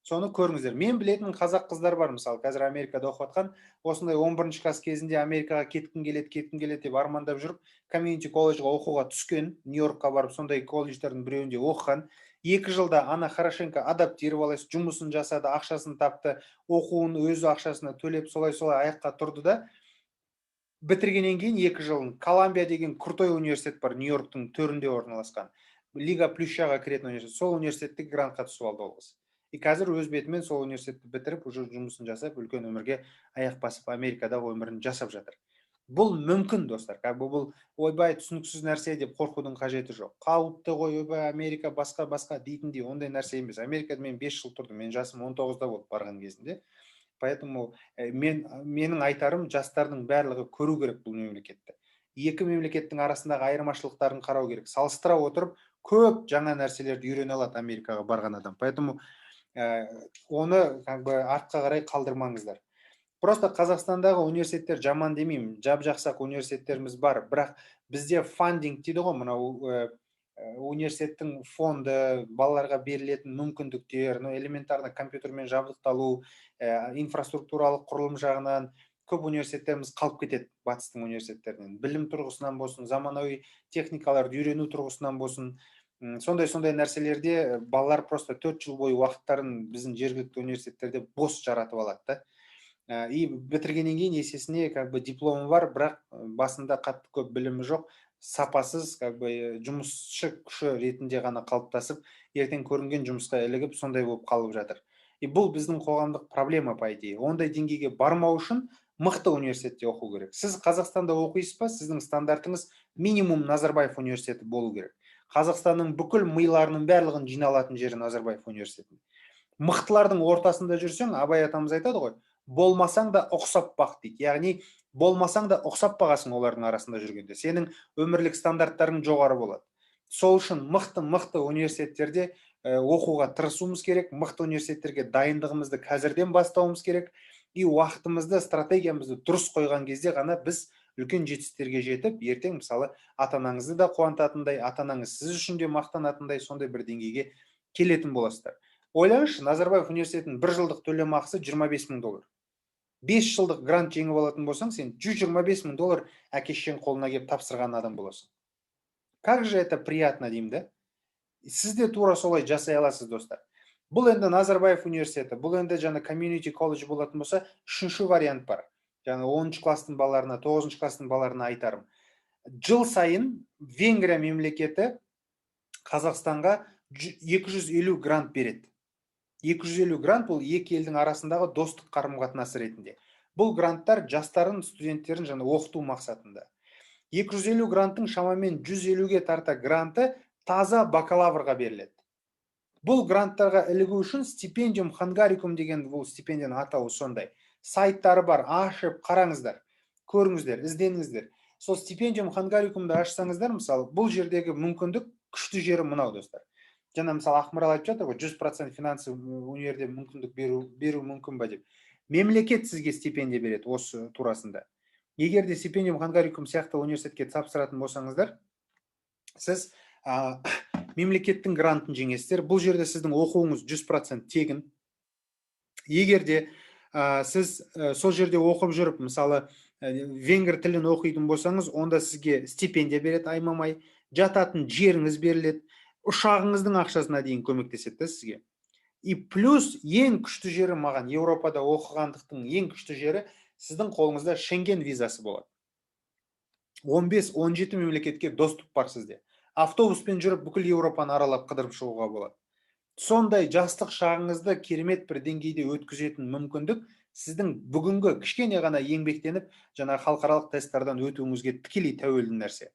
Соны көріңіздер. Мен білетін қазақ қыздар бар, мысалы, қазір Америкада оқып жатқан, осындай 11-ші класс кезінде Америкаға кеткім келеді деп армандап жүріп, комьюнити колледжға оқуға түскен, Нью-Йоркқа барып, сондай колледждердің біреуінде оқыған, 2 жылда ана хорошенько адаптировалась, жұмысын жасады, ақшасын тапты, оқуын өзі ақшасына төлеп, солай аяққа тұрды да, бітіргеннен кейін 2 жылын Колумбия деген крутой университет бар, Нью-Йорктың төрінде орналасқан, Лига Плющаға кіретін университет, сол университетте грантқа түсіп алды ол қыз. И қазір өз бетімен сол университетті бітіріп, уже жұмысын жасап, үлкен өмірге аяқ басып, Америкада өмірін жасап жатыр. Бұл мүмкін, достар. Как бы бұл ойбай түсініксіз нәрсе деп қорқудың қажеті жоқ. Қауіпті ғой, ойбай Америка басқа дейтіндей, ондай нәрсе емес. Америкада мен 5 жыл тұрдым, мен жасым 19-да болды барған кезінде. Поэтому менің айтарым, жастардың барлығы көру керек бұл мемлекетті. Екі мемлекеттің арасындағы айырмашылықтарын қарау керек. Салыстыра отырып, көп жаңа нәрселерді үйрене алады Америкаға барған адам. Поэтому оны как бы артқа қарай қалдырмаңыздар. Просто Қазақстандағы университеттер жаман демеймін, жап-жақсақ университеттеріміз бар, бірақ бізде фандинг дейді ғой, мынау университеттің фонды, балаларға берілетін мүмкіндіктер, элементарно компьютермен жабдықталу, инфраструктуралық құрылым жағынан көп университеттеріміз қалып кетеді батыстың университеттерінен. Білім тұрғысынан болсын, заманауи техникаларды үйрену тұрғысынан болсын, сондай нәрселерде балалар просто 4 жыл бойы уақыттарын біздің жергілікті университеттерде бос жаратып алады да. И бітіргеннен кейін есесіне как бы дипломы бар, бірақ басында қатты көп білімі жоқ, сапасыз как бы жұмысшы күші ретінде ғана қалыптасып, ертең көрінген жұмысқа ілігіп, сондай болып қалып жатыр. И бұл біздің қоғамдық проблема по идее. Ондай деңгейге бармау үшін мықты университетте оқу керек. Сіз Қазақстанда оқисыз ба, сіздің стандартыңыз минимум Назарбаев университеті болу керек. Қазақстанның бүкіл миларының барлығын жиналатын жері Назарбаев университеті. Мықтылардың ортасында жүрсең, Абай атамыз айтады ғой, болмасаң да ұқсап бақ дейді. Яғни болмасаң да ұқсап бағасың олардың арасында жүргенде. Сенің өмірлік стандарттарың жоғары болады. Сол үшін мықты университеттерде оқуға тырысуымыз керек, мықты университеттерге дайындығымызды қазірден бастауымыз керек. И уақытымызды, стратегиямызды дұрыс қойған кезде ғана біз үлкен жетістіктерге жетіп, ертең мысалы ата-анаңызды да қуантатындай, ата-анаңыз сіз үшін де мақтанатындай сондай бір деңгейге келетін боласыздар. Ойлаңызшы, Назарбаев университетінің 1 жылдық төлемақысы 25 000 доллар. 5 жылдық грант жеңіп алатын болсаң, сен 125 000 доллар әке-шешең қолына келіп тапсырған адам боласың. Как же это приятно деймін да? Сіз де тура солай жасай аласыз, достар. Бұл енді Назарбаев университеті, бұл енді жаңа комьюнити колледж болатын болса, 3-ші вариант бар. Жаңа 10-ші класстың балаларына, 9-ші класстың балаларына айтарым. Жыл сайын Венгрия мемлекеті Қазақстанға 250 грант береді. 250 грант бұл екі елдің арасындағы достық қарым-қатынасы ретінде. Бұл гранттар жастарын, студенттерін жаңа оқыту мақсатында. 250 гранттың шамамен 150-ге тарта гранты таза бакалаврға беріледі. Бұл гранттарға ілігу үшін стипендиум хангарикум деген бұл стипендияның атауы сондай. Сайттары бар, ашып қараңыздар, көріңіздер, ізденіңіздер. Сол стипендиум хангарикумды ашсаңыздар, мысалы, бұл жердегі мүмкіндік күшті жері мынау, достар. Жаңа мысалы Ақмарал айтып жатыр ғой, 100% финансы универде мүмкіндік беру мүмкін ба деп. Мемлекет сізге стипендия береді осы турасында. Егер де стипендиум хангарикум сияқты университетке тапсыратын болсаңыздар, сіз мемлекеттің грантын жеңесіздер. Бұл жерде сіздің оқуыңыз 100% тегін. Егер де сіз сол жерде оқып жүріп, мысалы, венгр тілін оқитын болсаңыз, онда сізге стипендия береді аймамай, жататын жеріңіз беріледі, ұшағыңыздың ақшасына дейін көмектеседі сізге. И плюс ең күшті жері маған Еуропада оқығандықтың ең күшті жері сіздің қолыңызда Шенген визасы болады. 15-17 мемлекетке доступ бар сізде. Автобуспен жүріп бүкіл Еуропаны аралап қыдырып шығуға болады. Сондай жастық шағыңызды керемет бір деңгейде өткізетін мүмкіндік сіздің бүгінгі кішкене ғана еңбектеніп, жаңа халықаралық тесттардан өтуіңізге тікелей тәуелді нәрсе.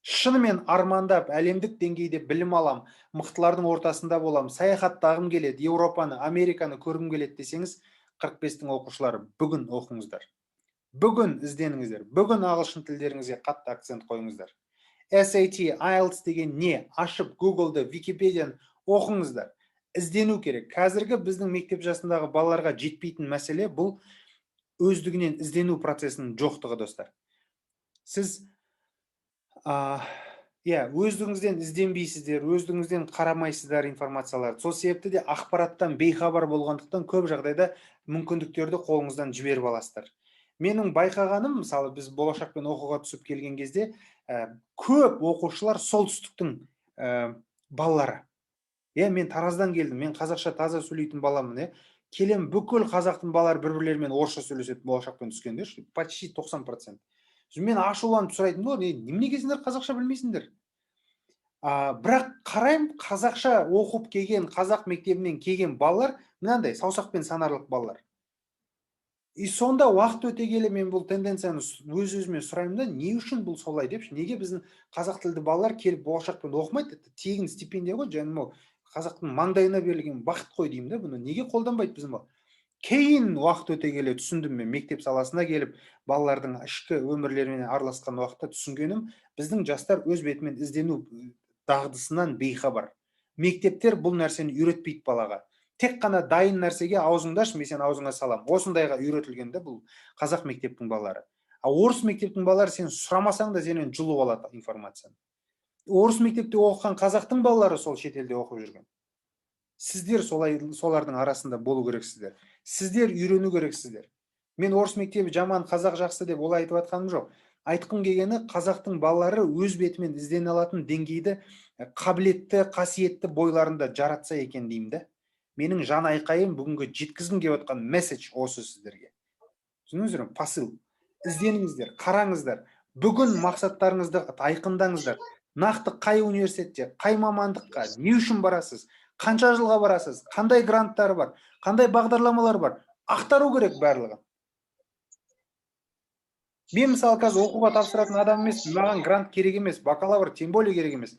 Шынымен армандап, әлемдік деңгейде білім алам, мықтылардың ортасында болам, саяхаттағым келеді, Еуропаны, Американы көргім келеді десеңіз, 45-тің оқушылары бүгін оқыңыздар. Бүгін ізденіңіздер, бүгін ағылшын тілдеріңізге қатты акцент қойыңыздар. SAT, IELTS деген не? Ашып Google-ды, Википедияны оқыңыздар. Іздену керек. Қазіргі біздің мектеп жасындағы балаларға жетпейтін мәселе бұл өздігінен іздену процесінің жоқтығы, достар. Сіз өздігіңізден ізденбейсіздер, өздігіңізден қарамайсыздар информацияларды. Сол себепті де ақпараттан бейхабар болғандықтан көп жағдайда мүмкіндіктерді қолыңыздан жіберіп аласыздар. Менің байқағаным, мысалы, біз болашақпен оқуға түсіп келген кезде, көп оқушылар солтүстіктің балалары. Мен Тараздан келдім, мен қазақша таза сөйлейтін баламын, келем бүкіл қазақтың балалары бір-бірлерімен орысша сөйлеседі болашақпен түскендер, почти 90%. Мен ашуланып сұрайтын ғой, неменеге сендер қазақша білмейсіңдер? Бірақ қараймын, қазақша оқып келген, қазақ мектебінен келген балалар, мынандай саусақпен санарлық балалар. И сонда уақыт өте келе мен бұл тенденцияны өз-өзіме сұраймын да, не үшін бұл солай депші? Неге біздің қазақ тілді балалар келіп болашақпен оқымайды? Тегін стипендия ғой, және қазақтың маңдайына берілген бақыт қой деймін да, бұны неге қолданбайды біздің бала? Кейін уақыт өте келе түсіндім, мен мектеп саласына келіп, балалардың ішкі өмірлерімен араласқан уақытта түсінгенім, біздің жастар өз бетімен іздену дағдысынан бейхабар. Мектептер бұл нәрсені үйретпейді балаға. Тек қана дайын нәрсеге аузыңды аш, мен сен аузыңа салам. Осындайға үйретілгенде бұл қазақ мектептің балалары. Орыс мектептің балалары сен сұрамасаң да сенен жұлып алады информацияны. Орыс мектепте оқыған қазақтың балалары сол шетелде оқып жүрген. Сіздер солардың арасында болу керексіздер. Сіздер үйрену керексіздер. Мен орыс мектебі жаман, қазақ жақсы деп олай айтып жатқаным жоқ. Айтқым келгені, қазақтың балалары өз бетімен іздене алатын деңгейді қабілетті, қасиетті бойларында жаратса екен деймін да. Менің жан айқайым бүгінгі жеткізгім келіп отқан месседж осы сіздерге. Түсініңіздер ме? Посыл. Ізденіңіздер, қараңыздар. Бүгін мақсаттарыңызды айқындаңыздар. Нақты қай университетте, қай мамандыққа, не үшін барасыз, қанша жылға барасыз, қандай гранттары бар, қандай бағдарламалар бар, ақтару керек барлығы. Мен мысалы қазір оқуға тапсыратын адам емес, маған грант керек емес, бакалавр тем более керек емес.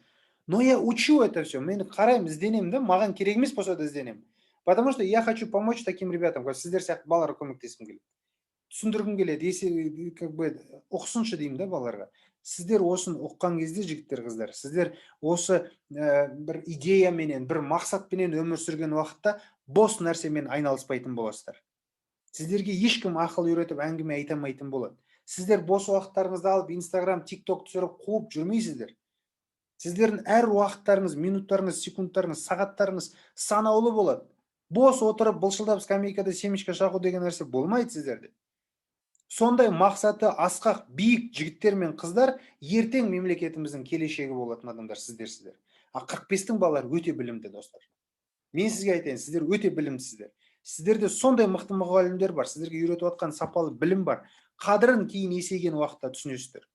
Но я учу это все. Мен қараймын, ізденемін да, маған керек емес болса да ізденемін. Потому что я хочу помочь таким ребятам, сіздер сияқты балаларға көмектескім келеді. Түсіндіргім келеді, оқысыншы деймін да балаларға. Сіздер осын оққан кезде, жігіттер, қыздар, сіздер осы бір идеяменен, бір мақсатпенен өмір сүрген уақытта бос нәрсемен айналыспайтын боласыздар. Сіздерге ешкім ақыл үйретіп әңгіме айтамайтын болады. Сіздер бос уақыттарыңызды алып, Instagram, TikTok түсіріп қуып жүрмейсіздер. Сіздердің әр уақыттарыңыз, минуттарыңыз, секундтарыңыз, сағаттарыңыз санаулы болады. Бос отырып, былшылдап скамейкада семечка шағу деген нәрсе болмайды сіздерде. Сондай мақсаты асқақ, биік жігіттер мен қыздар ертең мемлекетіміздің келешегі болатын адамдар сіздер. 45-тің балалар өте білімді, достар. Мен сізге айтайын, сіздер өте білімдісіздер. Сіздерде сондай мықты мұғалімдер бар, сіздерге үйретіп отқан сапалы білім бар. Қадірін кейін есейген уақытта түсінесіздер.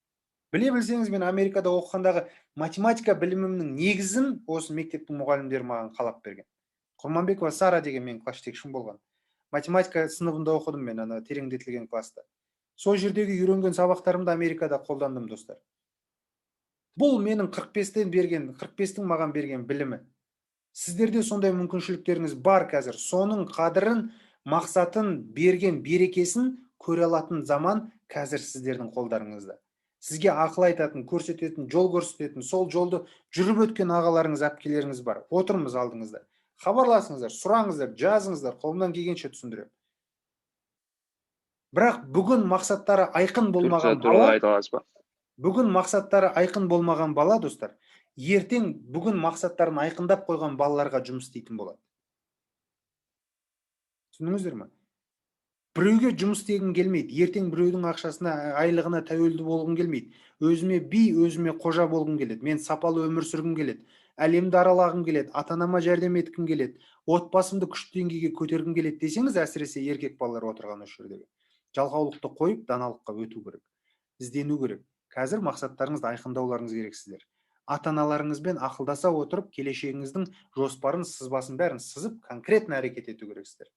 Біле білсеңіз, мен Америкада оқығандағы математика білімімнің негізін осы мектептің мұғалімдері маған қалап берген. Құрманбекова Сара деген мен класс жетекшім болған. Математика сыныбында оқыдым мен, тереңдетілген класста. Сол жердегі үйренген сабақтарымды Америкада қолдандым, достар. Бұл менің 45-тің маған берген білімі. Сіздерде сондай мүмкіншіліктеріңіз бар қазір. Соның қадірін, мақсатын, берген берекесін көре алатын заман қазір сіздердің қолдарыңызда. Сізге ақыл айтатын, көрсететін, жол көрсететін, сол жолды жүріп өткен ағаларыңыз, әпкелеріңіз бар. Отырмыз алдыңызда. Хабарласыңыздар, сұраңыздар, жазыңыздар, қолымнан келгенше түсіндірем. Бірақ бүгін мақсаттары айқын болмаған бала,
айта аласыз ба?
бүгін мақсаттары айқын болмаған бала, достар, ертең бүгін мақсаттарын айқындап қойған балаларға жұмыс істейтін болады. Түсіндіңіздер ме? Біреуге жұмыс істегім келмейді. Ертең біреудің ақшасына, айлығына тәуелді болғым келмейді. Өзіме би, өзіме қожа болғым келеді. Мен сапалы өмір сүргім келеді. Әлемді аралағым келеді. Ата-анама жәрдем еткім келеді. Отбасымды күшті деңгейге көтергім келеді десеңіз, әсіресе еркек балалар отырған осы жердегі. Жалқаулықты қойып, даналыққа өту керек. Іздену керек. Қазір мақсаттарыңызды айқындауларыңыз керексіздер. Ата-аналарыңызбен ақылдаса отырып, келешегіңіздің жоспарын, сызбасын бәрін сызып, конкретно әрекет ету керексіздер.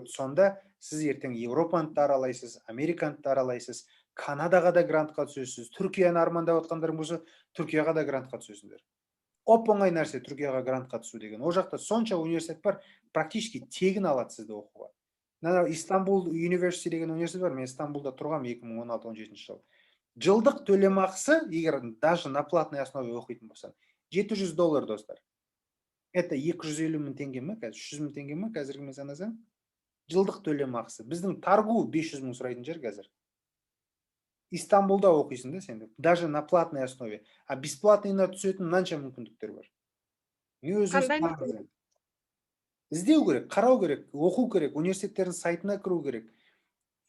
Сонда сіз ертең Европаны да аралайсыз, Американы да аралайсыз, Канадаға да грантқа түсесіз, Түркияны армандап отқандарың болса, Түркияға да грантқа түсесіңдер. Оп-оңай нәрсе Түркияға грантқа түсу деген. Ол жақта сонша университет бар, практически тегін алады сізді оқуға. Истанбул университеті деген университет бар. Мен Истанбулда тұрғам 2016-17 жыл. Жылдық төлемақысы, егер даже на платной основе оқитын болса, $700, достар. Это 250 мың теңге ме, 300 мың теңге ме, қазіргі мен санасам? Жылдық төлемақысы. Біздің таргу 500 мың сұрайтын жер қазір. Истанбулда оқисың да сен, даже на платной основе. А бесплатныйына түсетін мынанша мүмкіндіктер бар. Не өзіңіз іздеу керек, қарау керек, оқу керек, университеттердің сайтына кіру керек.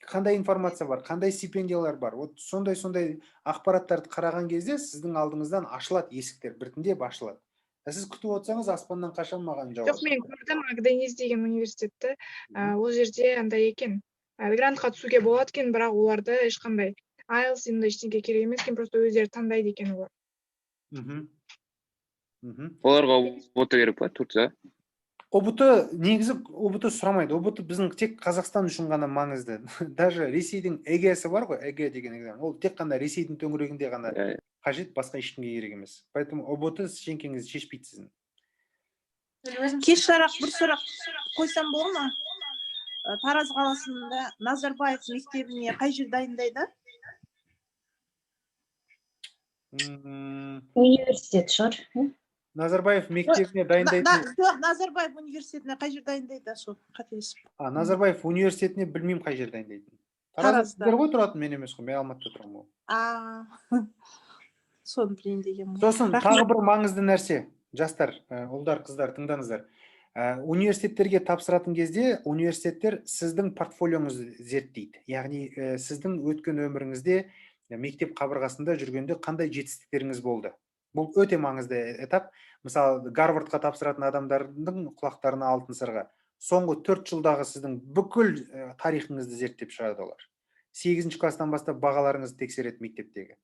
Қандай информация бар, қандай стипендиялар бар. Вот сондай ақпараттарды қараған кезде сіздің алдыңыздан ашылады есіктер, біртіндеп ашылады. Сіз күтіп отырсаңыз, аспаннан қашан маған жауап?
Жоқ, мен көрдім Агденис деген университетті. Ол жерде андай екен. Грантқа түсуге болады екен, бірақ оларды ешқандай IELTS ештеңе керек емес екен, просто өздері таңдайды екен олар.
Оларға ұбт керек па, Турция?
ұбт негізі ұбт сұрамайды. ұбт біздің тек Қазақстан үшін ғана маңызды. Даже Ресейдің ЭГСі бар ғой, ЭГ деген экзамен. Ол тек қана Ресейдің төңірегінде ғана қажет, басқа ешкімге керек емес. Поэтому ұбт шешенкеңізді шешпейді сіздің.
Кеш жарақ бір сұрақ қойсам бола ма? Тараз қаласында Назарбаев мектебіне қай жер дайындайды?
Университет шығар.
Назарбаев мектебіне дайындайтын...
Назарбаев университетіне қай жер дайындайды? Сол қателесіп.
Назарбаев университетіне білмеймін қай жер дайындайтын. Таразда ғой тұратын, мен емес қой, мен Алматыда тұрамын ғой.
Соны білейін деген.
Сосын тағы бір маңызды нәрсе, жастар, ұлдар, қыздар, тыңдаңыздар. Университеттерге тапсыратын кезде университеттер сіздің портфолионыңызды зерттейді. Яғни сіздің өткен өміріңізде мектеп қабырғасында жүргенде қандай жетістіктеріңіз болды. Бұл өте маңызды этап. Мысалы, Гарвардқа тапсыратын адамдардың құлақтарына алтын сырға. Соңғы 4 жылдағы сіздің бүкіл тарихыңызды зерттеп шығады олар. 8-ші класстан бастап бағаларыңызды тексереді мектептегі.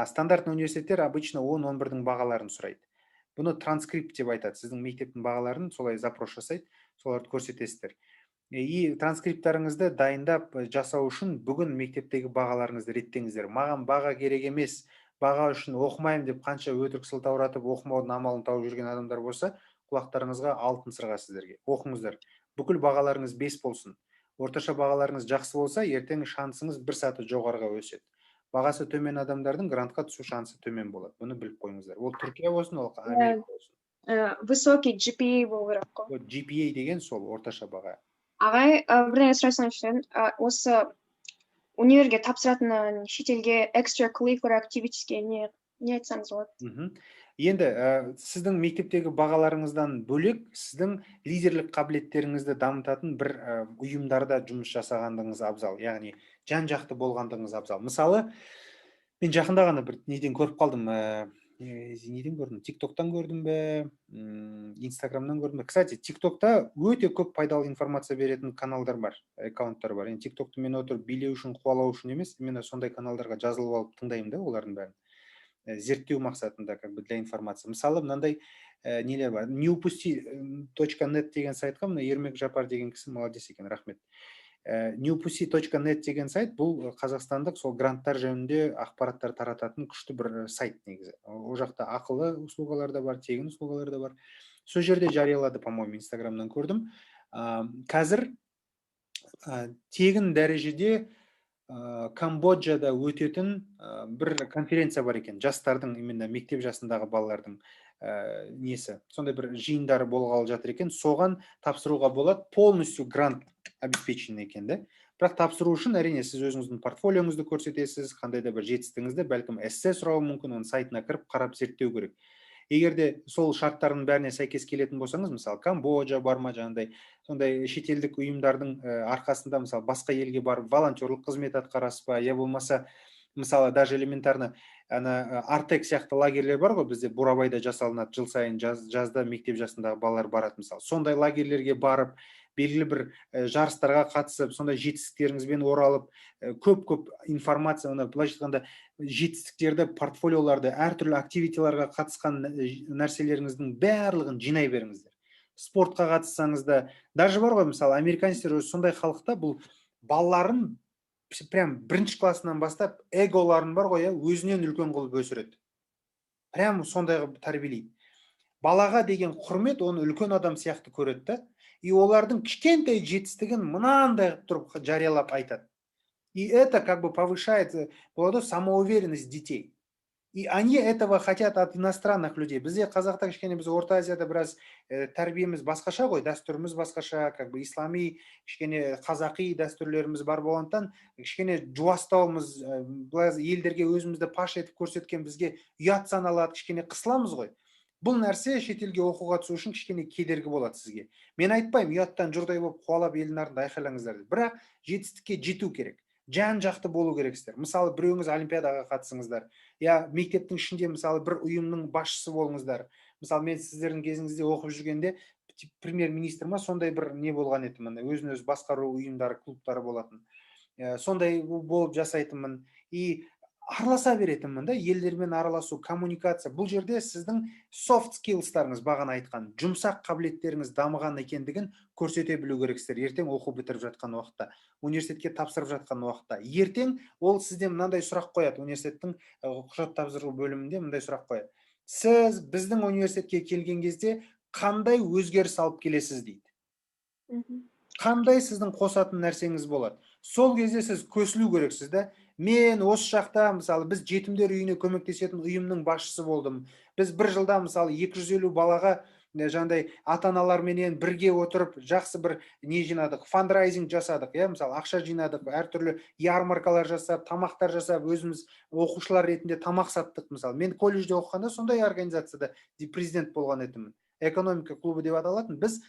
Стандартный университеттер обычно 10-11-дің бағаларын сұрайды. Бұны транскрипт деп айтады. Сіздің мектептің бағаларын солай запрос жасайды, соларды көрсетесіздер. И транскрипттарыңызды дайындап жасау үшін бүгін мектептегі бағаларыңызды реттеңіздер. Маған баға керек емес, баға үшін оқымайым деп қанша өтірік сылтауратып оқымаудың амалын тауып жүрген адамдар болса, құлақтарыңызға алтын сырға сіздерге. Оқыңыздар. Бүкіл бағаларыңыз 5 болсын. Орташа бағаларыңыз жақсы болса, ертең шансыңыз бір саты жоғарыға өседі. Бағасы төмен адамдардың грантқа түсу шансы төмен болады. Бұны біліп қойыңыздар. Ол Түркия болсын, ол Америка болсын.
Высокий GPA болу керек қой.
GPA деген сол орташа баға.
Ағай, бірдеңе сұрасам үшін, осы универге тапсыратын шетелге extracurricular activitiesке не айтсаңыз болады?
Енді сіздің мектептегі бағаларыңыздан бөлек, сіздің лидерлік қабілеттеріңізді дамытатын бір ұйымдарда жұмыс жасағандығыңыз абзал. Яғни жан-жақты болғандығыңыз абзал. Мысалы, мен жақында ғана бір неден көріп қалдым. Неден көрдім? TikToktан көрдім бе? Инстаграмнан көрдім бе? Кстати, TikTokта өте көп пайдалы информация беретін каналдар бар, аккаунттар бар. Енді TikTokты мен отырып билеу үшін, қуалау үшін емес, мен сондай каналдарға жазылып алып тыңдаймын да олардың бәрін. Зерттеу мақсатында, как бы для информации. Мысалы, мынандай нелер бар. Neupusти.net деген сайтқа мына Ермек Жапар деген кісі молодец екен, рахмет. newpussy.net деген сайт бұл қазақстандық сол гранттар жөнінде ақпараттар тарататын күшті бір сайт негізі. Ол жақта ақылы услугалар да бар, тегін услугалар да бар. Сол жерде жариялады, по-моему, Инстаграмнан көрдім. Қазір тегін дәрежеде Камбоджада өтетін бір конференция бар екен. Жастардың, именно мектеп жасындағы балалардың несі. Сондай бір жиындары болғалы жатыр екен. Соған тапсыруға болады, полностью грант обеспечен екен де. Бірақ тапсыру үшін әрине сіз өзіңіздің портфолиоңызды көрсетесіз, қандай да бір жетістігіңізді, бәлкім эссе сұрауы мүмкін, оның сайтына кіріп қарап зерттеу керек. Егер де сол шарттардың бәріне сәйкес келетін болсаңыз, мысалы Камбоджа бар ма, жаңағыдай сондай шетелдік ұйымдардың арқасында мысалы басқа елге барып волонтерлық қызмет атқарасыз ба, я болмаса мысалы даже элементарно Артек сияқты лагерлер бар ғой, бізде Бурабайда жасалынады, жыл сайын жазда мектеп жасындағы балалар барады мысалы. Сондай лагерлерге барып, белгілі бір жарыстарға қатысып, сондай жетістіктеріңізбен оралып, көп информация, былайша айтқанда жетістіктерді, портфолиоларды, әртүрлі активитиларға қатысқан нәрселеріңіздің барлығын жинай беріңіздер. Спортқа қатыссаңыз да, даже бар ғой, мысалы, американецтер өзі сондай халықта бұл балаларын прям бірінші классынан бастап эголарын бар ғой, өзінен үлкен қылып өсіреді. Прям сондай тәрбиелейді. Балаға деген құрмет, оны үлкен адам сияқты көреді. И олардың кішкентай жетістігін мынандай тұрып жариялап айтады. И это как бы повышает самоуверенность детей. И они этого хотят от иностранных людей. Бізде қазақта кішкене, біз Орта Азияда біраз тәрбиеміз басқаша ғой, дәстүріміз басқаша, как бы ислами, кішкене қазақи дәстүрлеріміз бар болғандықтан, кішкене жуастауымыз, елдерге өзімізді паш етіп көрсеткен бізге ұят саналады, кішкене қысыламыз ғой. Бұл нәрсе шетелге оқуға түсу үшін кішкене кедергі болады сізге. Мен айтпаймын, ұяттан жұрдай болып қуалап елдің артында айқайлаңыздар, бірақ жетістікке жету керек. Жан-жақты болу керексіздер. Мысалы, біреуіңіз олимпиадаға қатысыңыздар. Я мектептің ішінде мысалы бір ұйымның басшысы болыңыздар. Мысалы, мен сіздердің кезіңізде оқып жүргенде премьер-министр ма сондай бір не болған едім. Өзін-өзі басқару ұйымдары, клубтары болатын. Сондай болып жасайтынмын. И араласа беретінмін да, елдермен араласу, коммуникация. Бұл жерде сіздің soft skillстарыңыз, бағана айтқан, жұмсақ қабілеттеріңіз дамыған екендігін көрсете білу керексіздер. Ертең оқу бітіріп жатқан уақытта, университетке тапсырып жатқан уақытта. Ертең ол сізден мынандай сұрақ қояды, университеттің құжат тапсыру бөлімінде мындай сұрақ қояды. Сіз біздің университетке келген кезде қандай өзгеріс алып келесіз дейді. Қандай сіздің қосатын нәрсеңіз болады. Сол кезде сіз көсілу керексіз да. Мен осы жақта, мысалы, біз жетімдер үйіне көмектесетін ұйымның басшысы болдым. Біз бір жылда, мысалы, 250 балаға жаңағыдай ата-аналарменен бірге отырып, жақсы бір не жинадық, фандрайзинг жасадық, мысалы, ақша жинадық, әртүрлі ярмаркалар жасап, тамақтар жасап, өзіміз оқушылар ретінде тамақ саттық, мысалы. Мен колледжде оқығанда сондай организацияда президент болған едім. Экономика клубы деп аталатын. Біз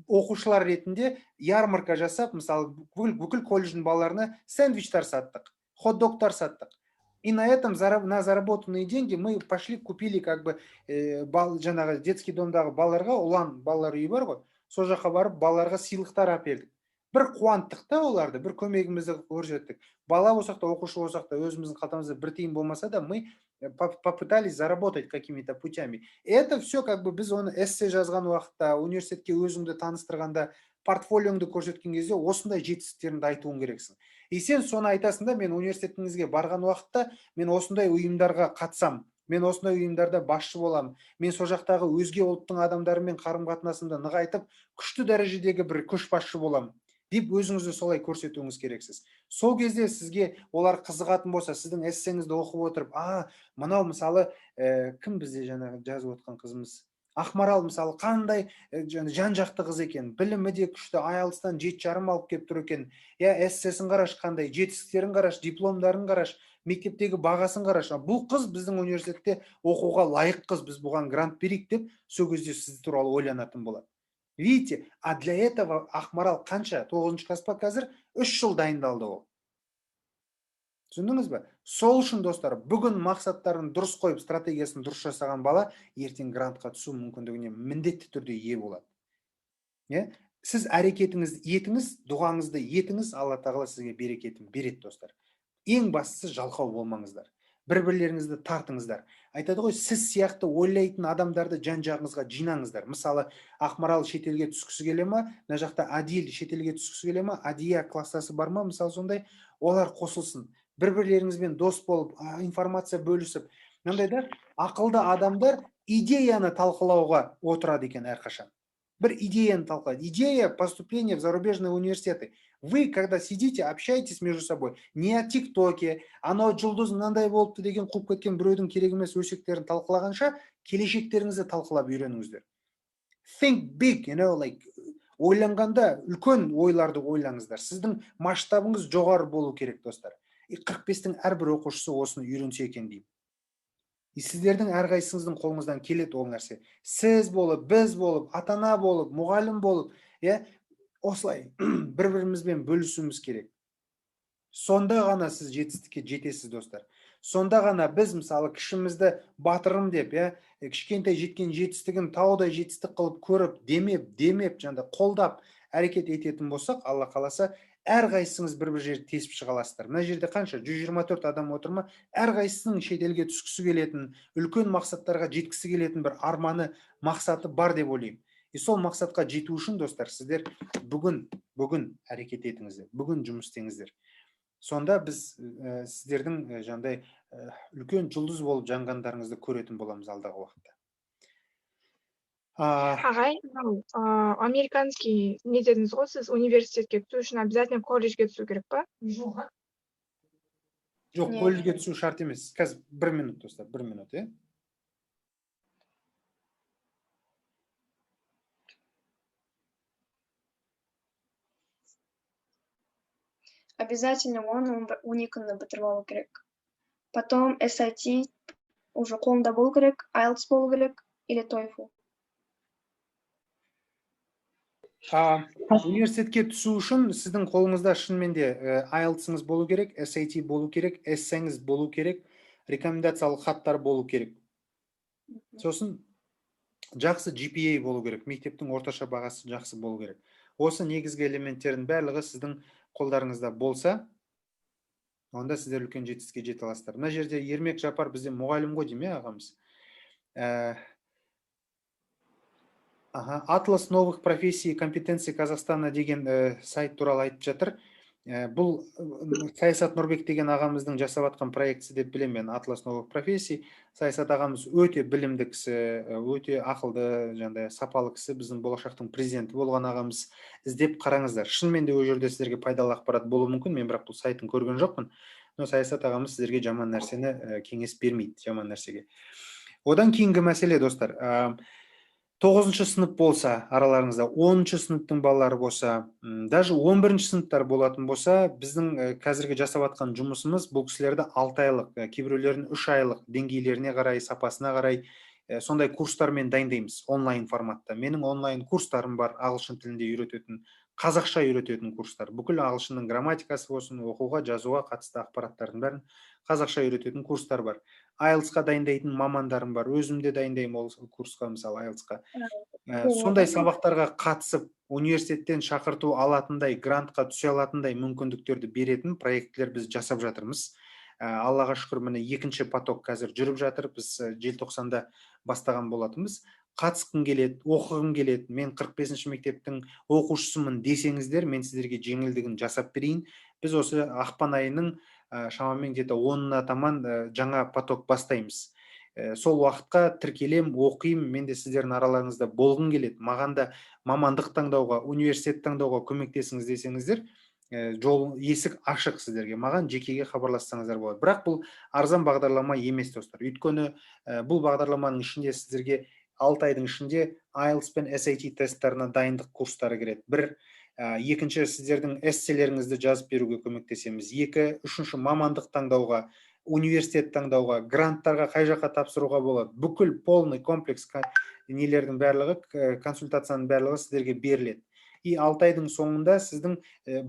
оқушылар ретінде ярмарка жасап, мысалы, бүкіл колледждің балаларына сэндвичтар саттық, хот-догтар саттық. И на этом, на заработанные деньги мы пошли, купили как бы жаңағы детский домдағы балаларға, ұлан балалар үйі бар ғой, сол жаққа барып балаларға сыйлықтар әпердік. Бір қуанттық та оларды, бір көмегімізді көрсеттік. Бала болсақ та, оқушы болсақ та, өзіміздің қалтамызда бір тиын болмаса да, мы попытались заработать какими-то путями. И это все как бы біз оны эссе жазған уақытта, университетке өзіңді таныстырғанда, портфолиоңды көрсеткен кезде осындай жетістіктеріңді айтуың керексің. И сен соны айтасың да, мен университетіңізге барған уақытта, мен осындай ұйымдарға қатысам, мен осындай ұйымдарда басшы болам, мен сол жақтағы өзге ұлттың адамдарымен қарым-қатынасымды нығайтып, күшті дәрежедегі бір көшбасшы болам деп өзіңізді солай көрсетуіңіз керексіз. Сол кезде сізге олар қызығатын болса, сіздің эссеңізді оқып отырып, мынау мысалы, кім бізде жаңағы жазып отқан қызымыз? Ақмарал мысалы қандай жан-жақты қыз екен, білімі де күшті, IELTS-тан 7,5 алып келіп тұр екен. Эссесін қараш, қандай жетістіктерін қараш, дипломдарын қараш, мектептегі бағасын қараш. Бұл қыз біздің университетте оқуға лайық қыз, біз бұған грант берейік деп, сол кезде сіз туралы ойланатын болады. Видите, а для этого Ақмарал қанша? 9-шы классқа қазір 3 жыл дайындалды ол. Түсіндіңіз бе? Сол үшін достар, бүгін мақсаттарын дұрыс қойып, стратегиясын дұрыс жасаған бала ертең грантқа түсу мүмкіндігіне міндетті түрде ие болады. Сіз әрекетіңізді етіңіз, дұғаңызды етіңіз, Алла тағала сізге берекетін береді достар. Ең бастысы жалқау болмаңыздар. бір-бірлеріңізді тартыңыздар. Айтады ғой, сіз сияқты ойлайтын адамдарды жан-жағыңызға жинаңыздар. Мысалы, Ақмарал шетелге түскісі келе ма, мына жақта Адил шетелге түскісі келе ма, Адия кластасы бар ма, мысалы сондай, олар қосылсын. Бір-бірлеріңізбен дос болып, информация бөлісіп, мынандай ақылды адамдар идеяны талқылауға отырады екен әрқашан. Бір идеяны талқылайды. Идея поступления в зарубежные университеты. Вы, когда сидите, общаетесь между собой, не о ТикТоке, анау жұлдыз мынандай болыпты деген қуып кеткен біреудің керек емес өсектерін талқылағанша, келешектеріңізді талқылап үйреніңіздер. Think big, ойланғанда үлкен ойларды ойлаңыздар. Сіздің масштабыңыз жоғары болу керек, достар. 45-тің әрбір оқушысы осыны үйренсе екен деймін. Сіздердің әрқайсыңыздың қолыңыздан келеді ол нәрсе. Сіз болып, біз болып, ата-ана болып, мұғалім болып, осылай бір-бірімізбен бөлісуіміз керек. Сонда ғана сіз жетістікке жетесіз, достар. Сонда ғана біз мысалы кішімізді батырым деп, кішкентай жеткен жетістігін таудай жетістік қылып көріп, демеп, қолдап әрекет ететін болсақ, Алла қаласа, әрқайсыңыз бір-бір жерді тесіп шыға аласыздар. Мына жерде қанша? 124 адам отыр ма? Әрқайсының шетелге түскісі келетін, үлкен мақсаттарға жеткісі келетін бір арманы, мақсаты бар деп ойлаймын. Сол мақсатқа жету үшін, достар, сіздер бүгін әрекет етіңіздер, бүгін жұмыс істеңіздер. Сонда біз сіздердің жандай үлкен жұлдыз болып жанғандарыңызды көретін боламыз алдағы уақытта.
Ағай, американский не дедіңіз ғой, сіз университетке түсу үшін обязательно колледжге түсу керек па?
Жоқ, колледжге түсу шарт емес. Қазір 1 минут, достар, 1 минут,
Обязательно он уникальный бітіріп алу керек. Потом SAT уже қолында болу керек, IELTS болу керек или TOEFL.
Университетке түсу үшін сіздің қолыңызда шынымен де IELTS-іңіз болу керек, SAT болу керек, эссеңіз болу керек, рекомендациялық хаттар болу керек. Сосын жақсы GPA болу керек, мектептің орташа бағасы жақсы болу керек. Осы негізгі элементтердің барлығы сіздің қолдарыңызда болса, онда сіздер үлкен жетістікке жете аласыздар. Мына жерде Ермек Жапар бізде мұғалім ғой дейме ағамыз. Атлас новых профессий и компетенций Казахстана деген сайт туралы айтып жатыр. Бұл Саясат Нұрбек деген ағамыздың жасап атқан проектісі деп білемін мен. Атлас новых профессий. Саясат ағамыз өте білімді кісі, өте ақылды, сапалы кісі, біздің болашақтың президенті болған ағамыз. Іздеп қараңыздар. Шынымен де ол жерде сіздерге пайдалы ақпарат болуы мүмкін. Мен бірақ бұл сайтын көрген жоқпын. Но Саясат ағамыз сіздерге жаман нәрсені кеңес бермейді, жаман нәрсеге. Одан кейінгі мәселе, достар. 9-шы сынып болса, араларыңызда 10-шы сыныптың балалары болса, даже 11-шы сыныптар болатын болса, біздің қазіргі жасап атқан жұмысымыз бұл кісілерді 6 айлық, кейбіреулерін 3 айлық деңгейлеріне қарай, сапасына қарай сондай курстармен дайындаймыз онлайн форматта. Менің онлайн курстарым бар, ағылшын тілінде үйрететін, қазақша үйрететін курстар. Бүкіл ағылшынның грамматикасы болсын, оқуға, жазуға қатысты ақпараттардың бәрін қазақша үйрететін курстар бар. IELTS-қа дайындайтын мамандарым бар. Өзімде дайындаймын ол курсқа, мысалы IELTS-қа. Сондай сабақтарға қатысып, университеттен шақырту алатындай, грантқа түсе алатындай мүмкіндіктерді беретін проектлер біз жасап жатырмыз. Аллаға шүкір, міне 2-ші поток қазір жүріп жатыр. Біз желтоқсанда бастаған болатынбыз. Қатысқым келеді, оқығым келеді. Мен 45-ші мектептің оқушысымын десеңіздер, мен сіздерге жеңілдігін жасап берейін. Біз осы ақпан айының шамамен где-то 10-на таман жаңа поток бастаймыз. Сол уақытқа тіркелем, оқимын, мен де сіздердің араларыңызда болғым келеді. Маған да мамандық таңдауға, университет таңдауға көмектесіңіз десеңіздер, жол есік ашық сіздерге. Маған жекеге хабарлассаңыздар болады. Бірақ бұл арзан бағдарлама емес, достар. Өйткені бұл бағдарламаның ішінде сіздерге 6 айдың ішінде IELTS пен SAT тесттарына дайындық курстары кіреді. Бір, екінші сіздердің эсселеріңізді жазып беруге көмектесеміз. 2, 3 мамандық таңдауға, университет таңдауға, гранттарға қай жаққа тапсыруға болады. Бүкіл полный комплекс нелердің барлығы, консультацияның барлығы сіздерге беріледі. И 6 айдың соңында сіздің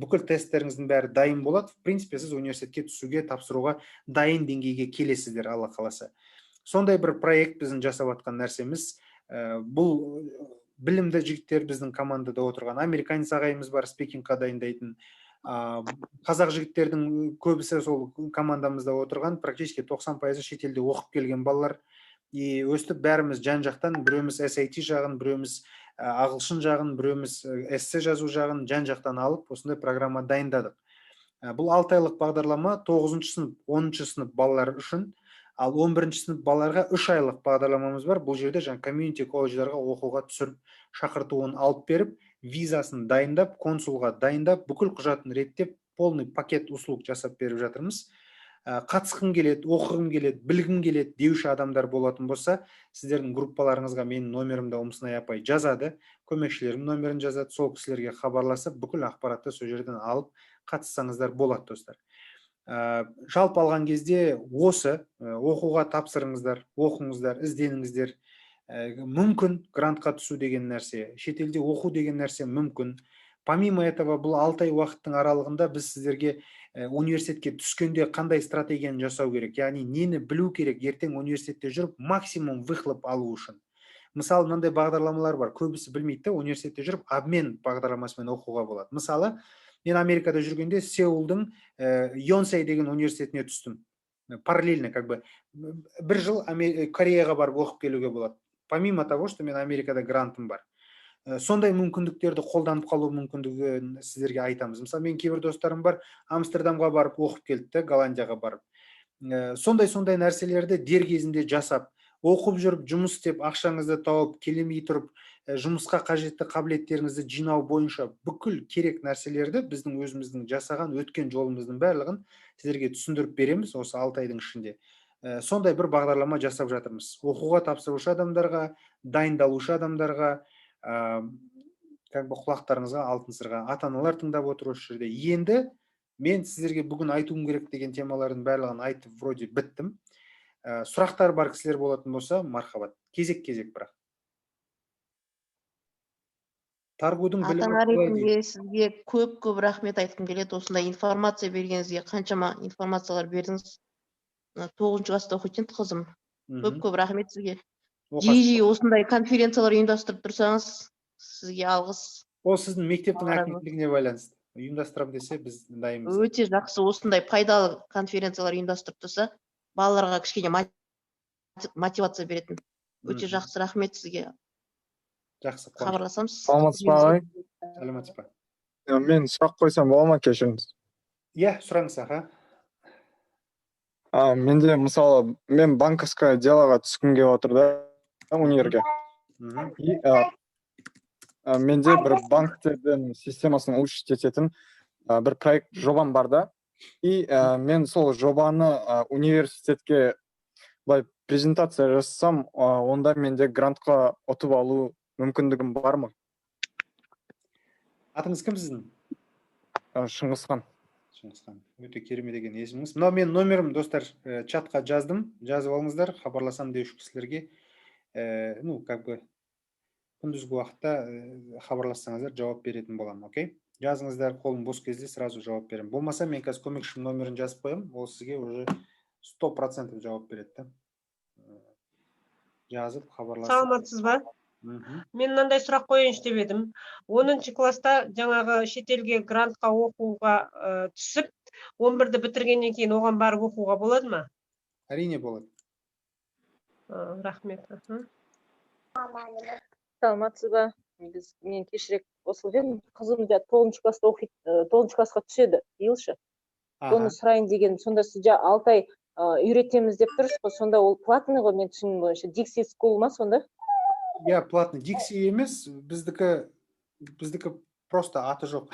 бүкіл тесттеріңіздің бәрі дайын болады. В принципе, сіз университетке түсуге, тапсыруға дайын деңгейге келесіздер, Алла қаласа. Сондай бір проект біздің жасап атқан нәрсеміз. Бұл білімді жігіттер біздің командада отырған. Американец ағайымыз бар, спикингқа дайындайтын. Қазақ жігіттердің көбісі сол командамызда отырған, практически 90% шетелде оқып келген балалар. И өстіп бәріміз жан-жақтан, біреуміз SAT жағын, біреуміз ағылшын жағын, біреуміз эссе жазу жағын жан-жақтан алып, осындай программа дайындадық. Бұл 6 айлық бағдарлама 9-шы сынып, 10-шы сынып балалар үшін, ал 11-шы сынып балаларға 3 айлық бағдарламамыз бар. Бұл жерде жаңа комьюнити колледждарға оқуға түсіріп, шақыртуын алып беріп, визасын дайындап, консулға дайындап, бүкіл құжатын реттеп, полный пакет услуг жасап беріп жатырмыз. Қатысқың келеді, оқығың келеді, білгің келеді деуші адамдар болатын болса, сіздердің группаларыңызға менің номерімді Умсынай апай жазады, көмекшілерім номерін жазады, сол кісілерге хабарласып, бүкіл ақпаратты сол жерден алып қатыссаңыздар болады, достар. Жалпы алған кезде осы оқуға тапсырыңыздар, оқыңыздар, ізденіңіздер. Мүмкін грантқа түсу деген нәрсе, шетелде оқу деген нәрсе мүмкін. Помимо этого, бұл 6 ай уақыттың аралығында біз сіздерге университетке түскенде қандай стратегияны жасау керек, яғни нені білу керек ертең университетте жүріп максимум выхлоп алу үшін. Мысалы, мынандай бағдарламалар бар, көбісі білмейді, университетте жүріп обмен бағдарламасымен оқуға болады. Мысалы, мен Америкада жүргенде Сеулдың Йонсей деген университетіне түстім. Параллельно, бір жыл Кореяға барып оқып келуге болады. Помимо того, что мен Америкада грантым бар. Сондай мүмкіндіктерді қолданып қалу мүмкіндігін сіздерге айтамыз. Мысалы, мен кейбір достарым бар, Амстердамға барып оқып келді, Голландияға барып. Сондай нәрселерді дер кезінде жасап, оқып жүріп, жұмыс істеп, ақшаңызды тауып, келемей тұрып, жұмысқа қажетті қабілеттеріңізді жинау бойынша бүкіл керек нәрселерді біздің өзіміздің жасаған өткен жолымыздың барлығын сіздерге түсіндіріп береміз осы 6 айдың ішінде. Сондай бір бағдарлама жасап жатырмыз. Оқуға тапсырушы адамдарға, дайындалушы адамдарға, құлақтарыңызға алтын сырға, ата-аналар тыңдап отыр осы жерде. Енді мен сіздерге бүгін айтуым керек деген темалардың барлығын айтып, вроде біттім. Сұрақтар бар кісілер болатын болса, мархабат. Кезек-кезек бірақ. Таргудың
ата-ана ретінде сізге көп рахмет айтқым келеді. Осындай информация бергеніңізге, қаншама информациялар бердіңіз. 9-шы класста оқитын қызым. Көп рахмет сізге. Жиі осындай конференциялар ұйымдастырып тұрсаңыз, сізге алғыс.
Ол сіздің мектептің әкімдігіне байланысты. Ұйымдастырам десе, біз дайынбыз.
Өте жақсы, осындай пайдалы конференциялар ұйымдастырып тұрса, балаларға кішкене мотивация беретін. Өте жақсы, рахмет сізге.
Жақсы.
Хабарласамыз.
Саламатсыз ба ағай?
Саламатсыз ба.
Мен сұрақ қойсам бола ма, кешіріңіз?
Иә, сұраңыз, аға.
Менде, мысалы, мен банковское делоға түскім келіп отыр да, универге. Менде бір банктердің системасын учить ететін бір проект жобам бар да. И мен сол жобаны университетке презентация жасасам, онда менде грантқа ұтып алу мүмкіндігім бар ма?
Атыңыз кім сіздің?
Шыңғысхан.
Шыңғысхан. Өте керемет деген есіміңіз. Мынау мен номерім, достар, чатқа жаздым. Жазып алыңыздар, хабарласам деуші кісілерге. Күндізгі уақытта хабарлассаңыздар, жауап беретін болам, окей? Жазыңыздар, қолым бос кезде сразу жауап берем. Болмаса, мен қазір көмекшім номерін жазып қоям, ол сізге уже 100% жауап береді. Жазып, хабарласып.
Саламатсыз ба? Мен мынандай сұрақ қойыншы деп едім. 10-шы класста жаңағы шетелге грантқа оқуға түсіп, 11-ді бітіргеннен кейін оған барып оқуға болады ма?
Әрине болады.
Рахмет.
Саламатсыз ба? Мен кешірек қосылып едім. Қызым 9-шы класста оқиды, 9-шы классқа түседі, биылшы. Соны сұрайын деген, сонда сіз 6 ай үйретеміз деп тұрсыз ғой, сонда ол платный ғой, мен түсінігім бойынша. Dixie School ма сонда?
Я платный. Dixie емес, біздікі просто аты жоқ.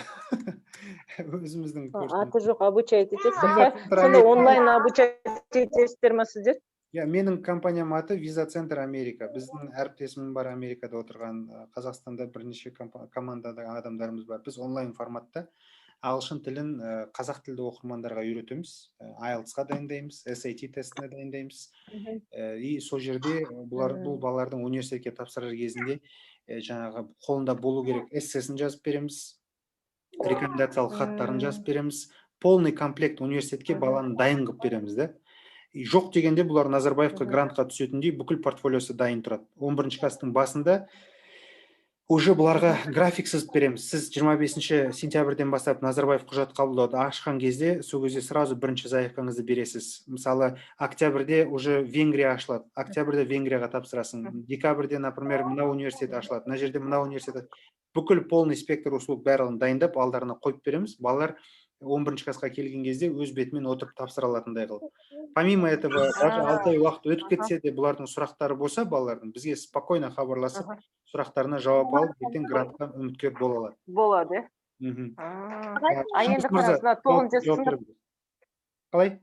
Өзіміздің
аты жоқ, обучать етесіздер. Сонда онлайн обучать етесіздер ма сіздер?
Менің компаниям аты Visa Center Америка. Біздің әріптесім бар Америкада отырған, Қазақстанда бірнеше командада адамдарымыз бар. Біз онлайн форматта ағылшын тілін қазақ тілді оқырмандарға үйретеміз, IELTS-ға дайындаймыз, SAT тестіне дайындаймыз. И сол жерде бұл балалардың университетке тапсырар кезінде жаңағы қолында болу керек эссесін жазып береміз, рекомендациялық хаттарын жазып береміз, полный комплект университетке баланы дайын қылып береміз да. Жоқ дегенде бұлар Назарбаевқа грантқа түсетіндей бүкіл портфолиосы дайын тұрады. 11-ші класстың басында Уже бұларға график сызып береміз. Сіз 25 сентябрьден бастап Назарбаев құжат қабылдауды ашқан кезде, сол кезде сразу бірінші заявкаңызды бересіз. Мысалы, октябрьде уже Венгрия ашылады. Октябрьде Венгрияға тапсырасың. Декабрьде, например, мына университет ашылады. Мына жерде мына университет. Бүкіл полный спектр услуг барлығын дайындап, алдарына қойып береміз. Балалар 11 классқа келген кезде өз бетімен отырып тапсыра алатындай қылып. Помимо этого, даже 6 ай уақыт өтіп кетсе де, бұлардың сұрақтары болса, балалардың бізге спокойно хабарласып, сұрақтарына жауап алып, ертең грантқа үміткер бола алады.
Болады. Енді қараңыз, 9-шы сынып.
Қалай?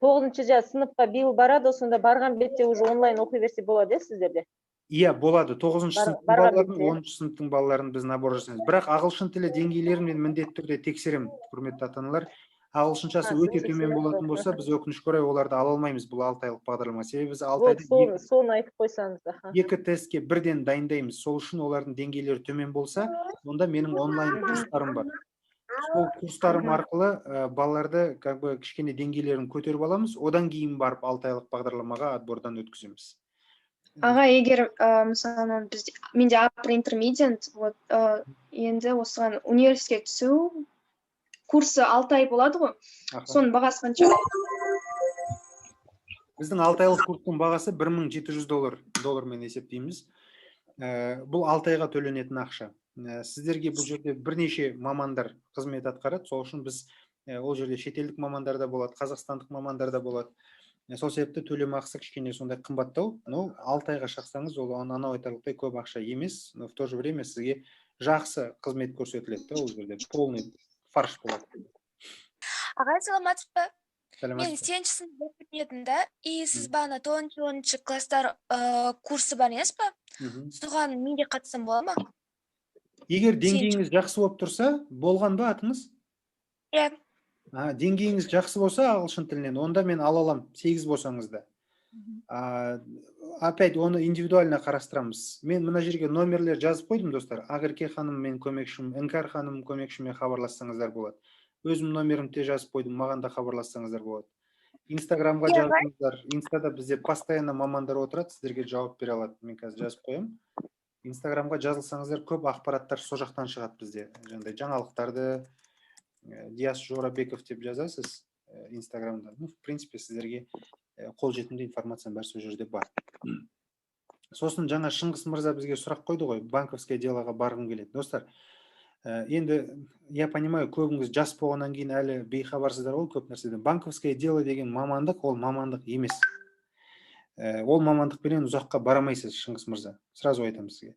9-шы сыныпқа биыл барады, сонда барған бетте уже онлайн оқи берсе болады, сіздерде?
Иә, болады. 9-шы сыныптың балаларын, 10-шы сыныптың балаларын біз набор жасаймыз. Бірақ ағылшын тілі деңгейлерін мен міндетті түрде тексеремін, құрметті ата-аналар. Ағылшыншасы өте төмен болатын болса, біз өкінішке орай оларды ала алмаймыз, бұл 6 айлық бағдарлама. Себебі біз 6 айда
соны айтып қойсаңыз.
2 тестке бірден дайындаймыз. Сол үшін олардың деңгейлері төмен болса, онда менің онлайн курстарым бар. Сол курстарым арқылы балаларды кішкене деңгейлерін көтеріп аламыз, одан кейін барып 6 айлық бағдарламаға отбордан өткіземіз.
Аға, егер мысалы менде upper intermediate, енді осыған университетке түсу курсы 6 ай болады ғой. Соның бағасы қанша?
Біздің 6 айлық курстың бағасы $1700 есептейміз. Бұл 6 айға төленетін ақша. Сіздерге бұл жерде бірнеше мамандар қызмет атқарады. Сол үшін біз ол жерде шетелдік мамандар да болады, қазақстандық мамандар да болады. Сол себепті төлем ақысы кішкене сондай қымбаттау. Но 6 айға шақсаңыз, ол анау айтарлықтай көп ақша емес, но в то же время сізге жақсы қызмет көрсетіледі. Ол жерде полный фарш болады.
Аға, саламатсыз ба? Мен 7-ші сынып оқитын едім да, и сіз бағана 9-10 класстар курсы бар емес па? Соған мен де қатысам бола ма?
Егер деңгейіңіз жақсы болып тұрса, болған ба атыңыз?
Иә.
Деңгейіңіз жақсы болса ағылшын тілінен, онда мен ала алам, 8 болсаңыз да. Опять оны индивидуально қарастырамыз. Мен мына жерге номерлер жазып қойдым, достар. Ақерке ханым мен көмекшім, Іңкәр ханым көмекшіме хабарлассаңыздар болады. Өзім номерімді жазып қойдым, маған да хабарлассаңыздар болады. Инстаграмға жазыңыздар. Инстада бізде постоянно мамандар отырады, сіздерге жауап бере алады. Мен қазір жазып қоям. Инстаграмға жазылсаңыздар, көп ақпараттар со жақтан шығады бізде. Жаңалықтарды Диас Жорабеков деп жазасыз Инстаграмда. В принципе, сіздерге қолжетімді информация бар, сол жерде бар. Сосын жаңа Шыңғыс мырза бізге сұрақ қойды ғой, банковское делоға барғым келеді. Достар, енді я понимаю, көбіңіз жас болғаннан кейін әлі бейхабарсыздар ғой көп нәрседен. Банковское дело деген мамандық, ол мамандық емес. Ол мамандықпенен ұзаққа барамайсыз, Шыңғыс мырза. Сразу айтамын сізге.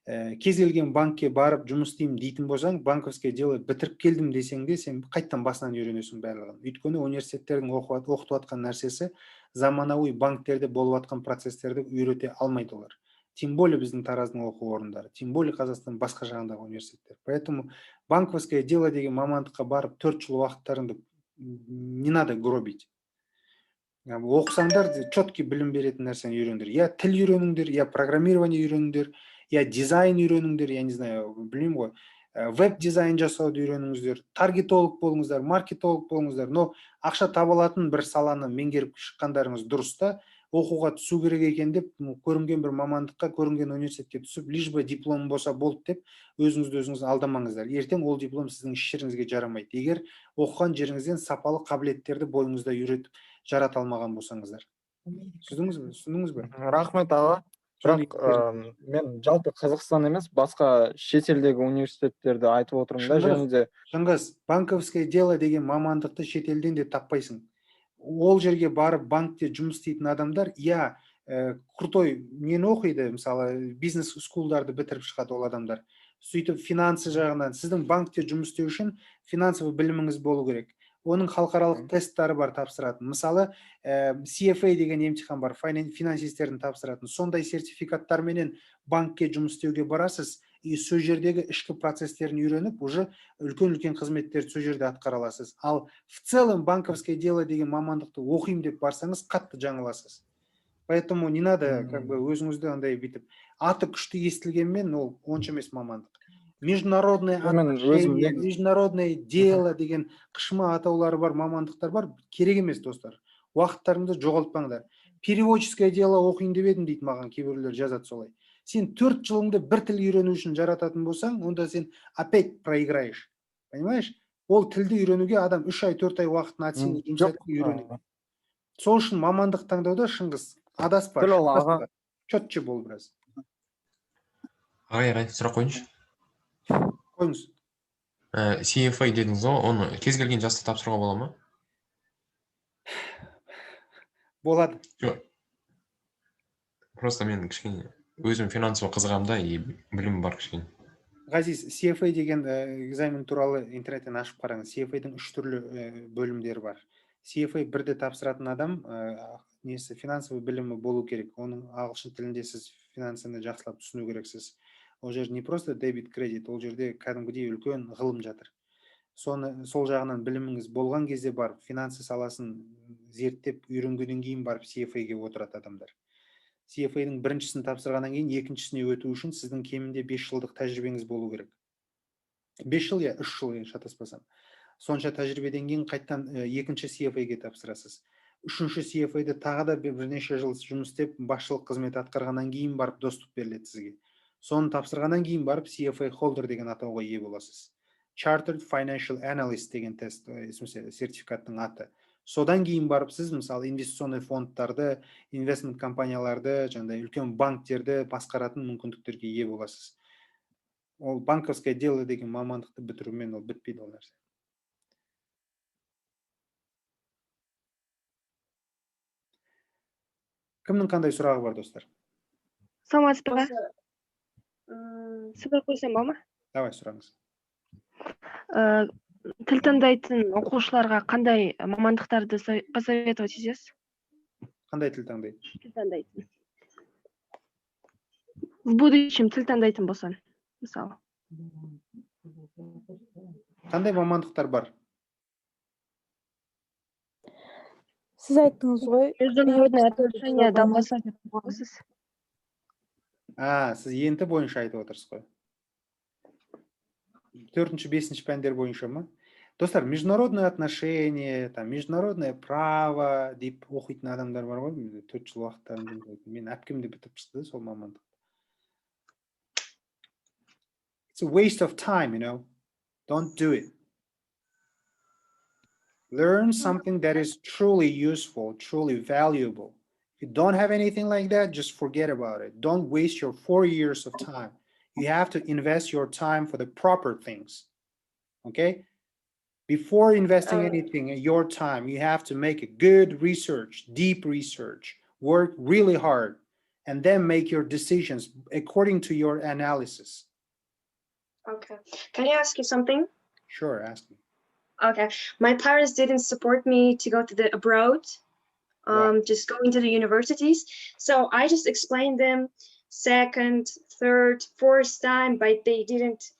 Кез келген банкке барып жұмыс істеймін дейтін болсаң, банковское дело бітіріп келдім десең де, сен қайттан басынан үйренесің барлығын. Өйткені университеттердің оқытып атқан нәрсесі заманауи банктерде болып атқан процестерді үйрете алмайды олар. Тем более біздің Тараздың оқу орындары, тем более Қазақстан басқа жағындағы университеттер. Поэтому банковское дело деген мамандыққа барып 4 жыл уақыттарыңды не надо гробить. Оқысаңдар, четкий білім беретін нәрсені үйрендір. Я тіл үйреніңдер, я программирование үйреніңдер, я дизайн үйреніңдер, я не знаю, білмеймін ғой, веб-дизайн жасауды үйреніңіздер, таргетолог болыңыздар, маркетолог болыңыздар. Но ақша табылатын бір саланы меңгеріп шыққандарыңыз дұрыс та, оқуға түсу керек екен деп, көрінген бір мамандыққа, көрінген университетке түсіп, лишь бы диплом болса болды деп, өзіңіз алдамаңыздар. Ертең ол диплом сіздің іс жеріңізге жарамайды. Егер оқыған жеріңізден сапалы қабілеттерді бойыңызда үйретіп жарата алмаған болсаңыздар. Түсіндіңіз бе?
Рахмет аға. Бірақ мен жалпы Қазақстан емес, басқа шетелдегі университеттерді айтып отырмын да, және де
Шыңғыс, банковское дело деген мамандықты шетелден де таппайсың. Ол жерге барып банкте жұмыс істейтін адамдар, я крутой нені оқиды, мысалы бизнес скулдарды бітіріп шығады ол адамдар. Сөйтіп финансы жағынан, сіздің банкте жұмыс істеу үшін финансовый біліміңіз болу керек. Оның халықаралық тесттары бар тапсыратын. Мысалы, CFA деген емтихан бар, финансистердің тапсыратын. Сондай сертификаттарменен банкке жұмыс істеуге барасыз, и сол жердегі ішкі процестерін үйреніп, уже үлкен-үлкен қызметтерді сол жерде атқара аласыз. Ал в целом банковское дело деген мамандықты оқимын деп барсаңыз, қатты жаңыласыз. Поэтому не надо, өзіңізді андай битіп. Аты күшті естілгенмен, ол онша емес мамандық. Международное отношение, международное дело деген қышыма атаулары бар, мамандықтар бар, керек емес, достар. Уақыттарыңды жоғалтпаңдар. переводческое дело оқиын деп едім дейді маған, кейбіреулер жазады солай. Сен 4 жылыңды бір тіл үйрену үшін жарататын болсаң, онда сен опять проиграешь. Понимаешь? Ол тілді үйренуге адам 3 ай, 4 ай уақытын сен үйренеді. Сол үшін мамандық таңдауда Шыңғыс адаспа. Четче бол біраз.
Ағай, сұрақ қойыңызшы.
Қойыңыз.
CFA дедіңіз ғой, оны кез келген жаста тапсыруға бола ма?
Болады.
Жоқ. Просто мен кішкене өзім финансовый қызығамын да, білім бар кішкене.
Ғазиз, CFA деген экзамен туралы интернеттен ашып қараңыз. CFA-дің 3 түрлі бөлімдері бар. CFA бірді тапсыратын адам несі финансовый білімі болу керек. Оның ағылшын тілінде сіз финансыны жақсылап түсіну керексіз. Ол жерде не просто дебит, кредит, ол жерде кәдімгідей үлкен ғылым жатыр. Сол жағынан біліміңіз болған кезде барып, финансы саласын зерттеп үйренгеннен кейін барып CFA-ге отырады адамдар. CFA-ның біріншісін тапсырғаннан кейін екіншісіне өту үшін сіздің кемінде 5 жылдық тәжірибеңіз болу керек. 5 жыл я 3 жыл шатаспасам. Сонша тәжірибеден кейін қайттан екінші CFA-ге тапсырасыз. Үшінші CFA-ді тағы да бірнеше жыл жұмыс істеп, басшылық қызмет атқарғаннан кейін барып доступ беріледі сізге. Соны тапсырғаннан кейін барып CFA Holder деген атауға ие боласыз. Chartered Financial Analyst деген тест, сертификаттың аты. Содан кейін барып сіз, мысалы, инвестиционный фондтарды, инвестмент компанияларды, жаңағыдай үлкен банктерді басқаратын мүмкіндіктерге ие боласыз. Ол банковское дело деген мамандықты бітірумен ол бітпейді ол нәрсе. Кімнің қандай сұрағы бар, достар?
Саламатсыз ба? Сұрақ қойсам ба ма?
Давай, сұраңыз.
Тіл таңдайтын оқушыларға қандай мамандықтарды посоветовать етесіз?
Қандай тіл таңдайды?
Тіл таңдайтын. В будущем тіл таңдайтын болсан, мысалы.
Қандай мамандықтар бар?
Сіз айттыңыз ғой.
Международные отношения дамыса деп қойсыз.
Сіз енті бойынша айтып отырсыз ғой. 4-5 пәндер бойынша ма? Достар, международные отношения, международное право деп оқитын адамдар бар ғой, 4 жыл уақыттарын. Мен әпкемде бітіп шықты сол мамандық. It's a waste of time, you know. Don't do it. Learn something that is truly useful, truly valuable. If you don't have anything like that, just forget about it. Don't waste your 4 years of time. You have to invest your time for the proper things. Okay? Before investing anything in your time, you have to make a good research, deep research, work really hard, and then make your decisions according to your analysis.
Okay. Can I ask you something?
Sure, ask me.
Okay. My parents didn't support me to go to the abroad, just going to the universities. So I just explained them second, third, fourth time, but they didn't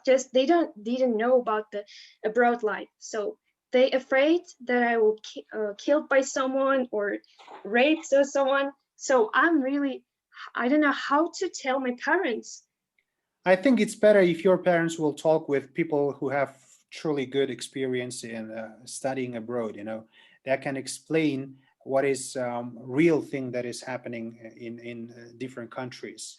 know about the abroad life. So they afraid that I will killed by someone or raped someone. So I don't know how to tell my parents.
I think it's better if your parents will talk with people who have truly good experience in studying abroad, you know, that can explain what is real thing that is happening in different countries.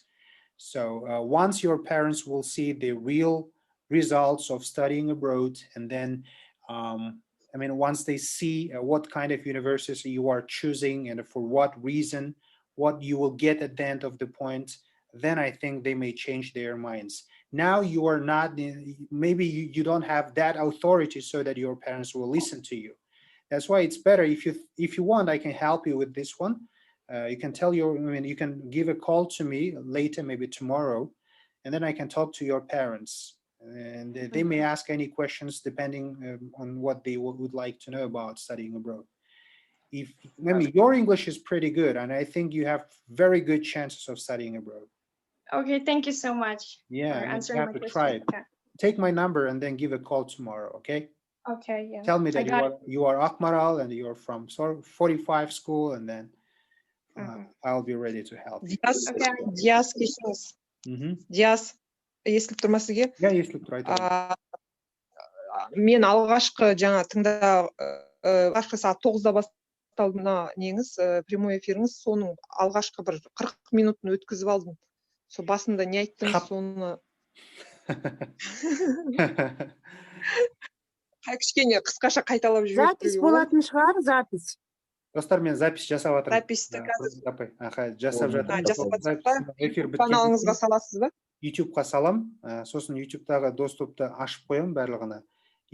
So once your parents will see the real results of studying abroad, and then once they see what kind of university you are choosing and for what reason, what you will get at the end of the point, then I think they may change their minds. Now you are not, maybe you don't have that authority so that your parents will listen to you. That's why it's better if you want, I can help you with this one. You can tell you can give a call to me later, maybe tomorrow, and then I can talk to your parents. And they may ask any questions depending on what they would like to know about studying abroad. Your English is pretty good, and I think you have very good chances of studying abroad.
Okay, thank you so much.
Yeah, you have to try it. Okay. Take my number and then give a call tomorrow, okay?
Okay, yeah.
Tell me that you are Akmaral and you're from 45 school, and then I'll be ready to help you.
Диас, кешіңіз. Диас, естіліп тұр ма сізге?
Ja, естіліп тұр, айтамын.
Мен алғашқы жаңа алғашқы сағат 9-да мына неңіз прямой эфиріңіз соның алғашқы бір 40 минутын өткізіп алдым. Сол басында не айттыңыз соны кішкене қысқаша қайталап жіберіп
Запись болатын шығар, запись.
Достар, мен запись жасап жатырмын.
Записьті қазір
жасап жатырмын. Эфир
каналыңызға саласыз ба?
YouTube-қа салам, сосын YouTube-тағы доступты ашып қоям барлығына.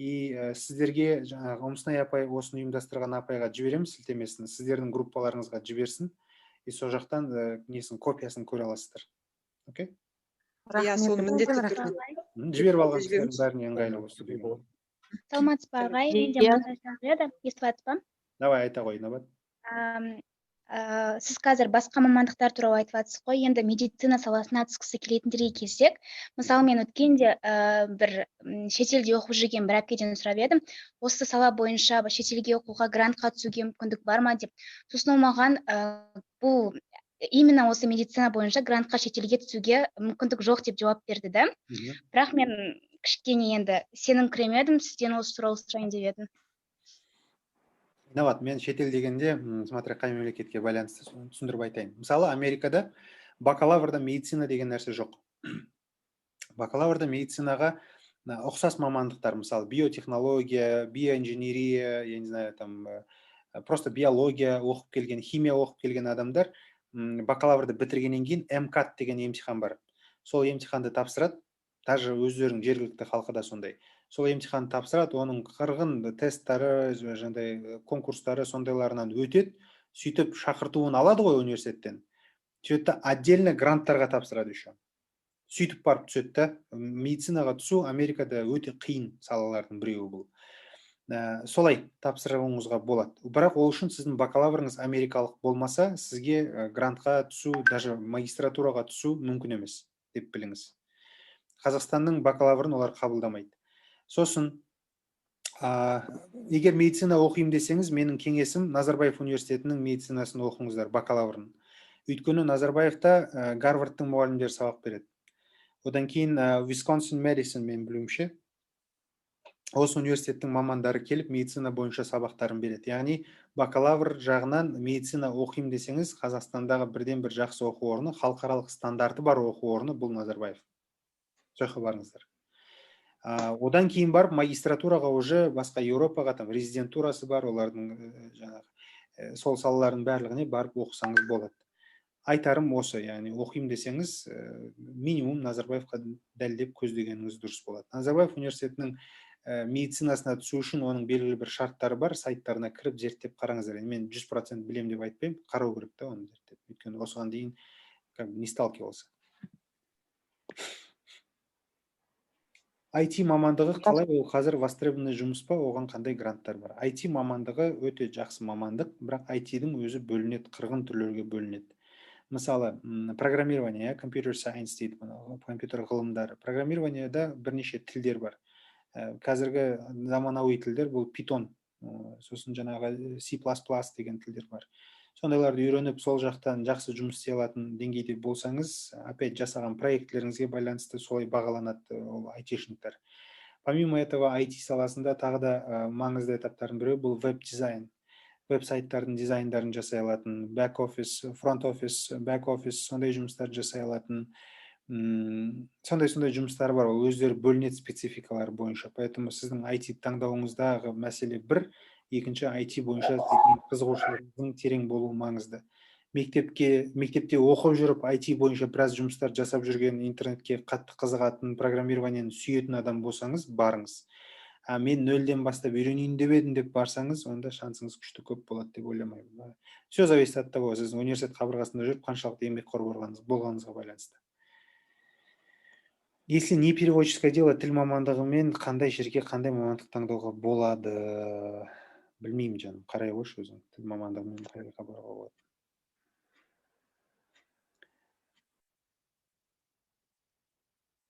И сіздерге жаңағы Умсынай апай осыны ұйымдастырған апайға жіберемін сілтемесін, сіздердің группаларыңызға жіберсін. И сол жақтан несін копиясын көре аласыздар. Окей?
Иә, соны міндетті түрде.
Жіберіп алған сіздердің бәріне ыңғайлы болсын.
Саламатсыз ба ағай, мен де монтаждан еді, естіп жатсыз ба?
Давай айта ғой, Набат.
Сіз қазір басқа мамандықтар туралы айтып жатсыз ғой, енді медицина саласына түскісі келетіндерге келсек, мысалы мен өткенде бір шетелде оқып жүрген бір әпкеден сұрап едім, осы сала бойынша шетелге оқуға грантқа түсуге мүмкіндік бар ма деп. Сосын ол маған бұл именно осы медицина бойынша грантқа шетелге түсуге мүмкіндік жоқ деп жауап берді да. Бірақ мен кішкене енді сеніңкіремедім, сізден осы туралы сұрайын деп едім.
Мен шетел дегенде, смотря қай мемлекетке байланысты түсіндіріп айтайын. Мысалы, Америкада бакалаврда медицина деген нәрсе жоқ. Бакалаврда медицинаға ұқсас мамандықтар, мысалы, биотехнология, биоинженерия, я не знаю, там просто биология оқып келген, химия оқып келген адамдар бакалаврды бітіргеннен кейін МКАТ деген емтихан бар. Сол емтиханды тапсырады, даже өздерінің жергілікті халқы да сондай. Сол емтиханды тапсырады, оның қырғын тесттары, конкурстары сондайларынан өтеді, сөйтіп шақыртуын алады ғой университеттен. Сөйтті отдельно гранттарға тапсырады еще. Сөйтіп барып түседі. Медицинаға түсу Америкада өте қиын салалардың біреуі бұл. Солай тапсыруыңызға болады. Бірақ ол үшін сіздің бакалаврыңыз америкалық болмаса, сізге грантқа түсу, даже магистратураға түсу мүмкін емес деп біліңіз. Қазақстанның бакалаврын олар қабылдамайды. Сосын, егер медицина оқимын десеңіз, менің кеңесім Назарбаев университетінің медицинасын оқыңыздар, бакалаврын. Өйткені Назарбаевта Гарвардтың мұғалімдері сабақ береді. Одан кейін Wisconsin Madison мен білуімше, осы университеттің мамандары келіп медицина бойынша сабақтарын береді. Яғни бакалавр жағынан медицина оқимын десеңіз, Қазақстандағы бірден бір жақсы оқу орны, халықаралық стандарты бар оқу орны бұл Назарбаев. Жоққа барыңыздар. Одан кейін барып магистратураға уже басқа Еуропаға там резидентурасы бар, олардың жаңағы сол салалардың барлығына барып оқысаңыз болады. Айтарым осы, яғни оқимын десеңіз, минимум Назарбаевқа дәлдеп көздегеніңіз дұрыс болады. Назарбаев университетінің медицинасына түсу үшін оның белгілі бір шарттары бар, сайттарына кіріп зерттеп қараңыздар. Мен 100% білем деп айтпаймын, қарау керек та оны зерттеп. Өйткені осыған дейін не сталкивался. IT мамандығы қалай, ол қазір востребованный жұмыс па, оған қандай гранттар бар? IT мамандығы өте жақсы мамандық, бірақ IT-дің өзі бөлінеді, қырғын түрлерге бөлінеді. Мысалы, программирование, computer science дейді, компьютер ғылымдары. Программированияда бірнеше тілдер бар. Қазіргі заманауи тілдер бұл Python, сосын жаңағы C++ деген тілдер бар. Сондайларды үйреніп, сол жақтан жақсы жұмыс істей алатын деңгейде болсаңыз, опять жасаған проектлеріңізге байланысты солай бағаланады ол айтишниктер. Помимо этого, IT саласында тағы да маңызды этаптардың бірі бұл веб-дизайн. Веб-сайттардың дизайндарын жасай алатын, бэк-офис, фронт-офис, бэк-офис, сондай жұмыстар жасай алатын, сондай жұмыстар бар, ол өздері бөлінеді спецификалар бойынша. Поэтому сіздің IT таңдауыңыздағы мәселе бір, екінші IT бойынша қызығушылығыңыздың терең болуы маңызды. Мектепте оқып жүріп IT бойынша біраз жұмыстар жасап жүрген, интернетке қатты қызығатын, программированияны сүйетін адам болсаңыз, барыңыз. Мен нөлден бастап үйренейін деп едім деп барсаңыз, онда шансыңыз күшті көп болады деп ойламаймын. Все зависит от того, сіз университет қабырғасында жүріп қаншалықты еңбекқор болғаныңызға байланысты. Если не переводческое дело, тіл мамандығымен қандай жерге қандай мамандық таңдауға болады? Білмеймін жаным, қарай қойшы өзің, тіл мамандығымен қайда қабырға болады.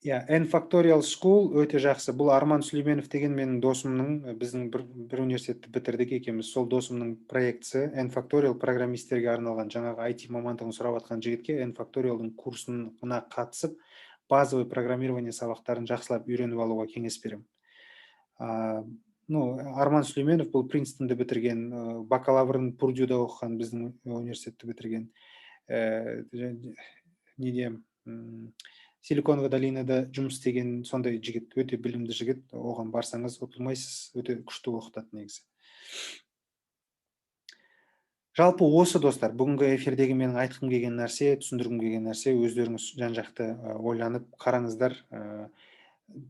N-Factorial School өте жақсы. Бұл Арман Сүлейменов деген менің досымның, біздің бір университетті бітірдік екенбіз. Сол досымның проектісі N-Factorial программистерге арналған, жаңағы IT мамандығын сұрап атқан жігітке N-Factorialдың курсына қатысып, базовый программирование сабақтарын жақсылап үйреніп алуға кеңес беремін. Арман Сүлейменов бұл Принстонды бітірген, бакалаврын Пурдюда оқыған, біздің университетті бітірген. Силиконовая долинада жұмыс істеген сондай жігіт, өте білімді жігіт. Оған барсаңыз ұтылмайсыз, өте күшті оқытады негізі. Жалпы осы достар, бүгінгі эфирдегі менің айтқым келген нәрсе, түсіндіргім келген нәрсе, өздеріңіз жан-жақты ойланып қараңыздар.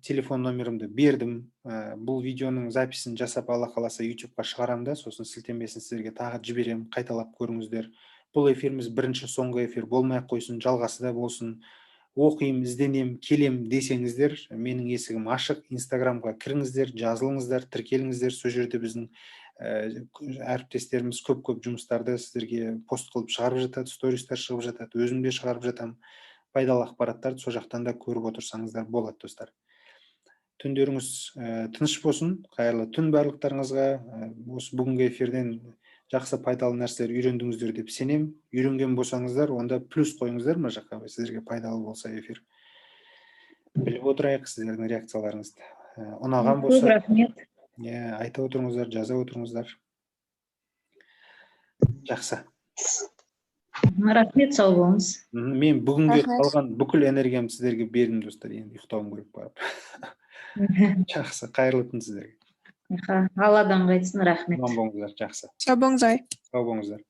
Телефон номерімді бердім. Бұл видеоның записін жасап ала қаласа YouTube-қа шығарамда, сосын сілтемесін сіздерге тағы жіберем, қайталап көріңіздер. Бұл эфиріміз бірінші соңғы эфир болмай қойсын, жалғасы да болсын. Оқиым, ізденем, келем десеңіздер, менің есігім ашық. Инстаграмға кіріңіздер, жазылыңыздар, тіркеліңіздер. Сол жерде біздің әріптестеріміз көп жұмыстарды сіздерге пост қылып шығарып жатады, стористер шығып жатады, өзім де шығарып жатам. Пайдалы ақпараттарды сол жақтан да көріп отырсаңыздар болады достар. Түндеріңіз тыныш болсын, қайырлы түн барлықтарыңызға. Осы бүгінгі эфирден жақсы пайдалы нәрселер үйрендіңіздер деп сенем. Үйренген болсаңыздар, онда плюс қойыңыздар ма жаққа, сіздерге пайдалы болса эфир. Біліп отырайық сіздердің реакцияларыңызды. Ұнаған болса,
рахмет.
Айта отырыңыздар, жаза отырыңыздар. Жақсы.
Рахмет, сау болыңыз.
Мен бүгінге қалған бүкіл энергиямды сіздерге бердім достар, енді ұйықтауым керек барып. Жақсы, қайырлы түн сіздерге.
Алладан қайтсын, рахмет.
Аман болыңыздар, жақсы.
Сау болыңыздар.
Сау болыңыздар.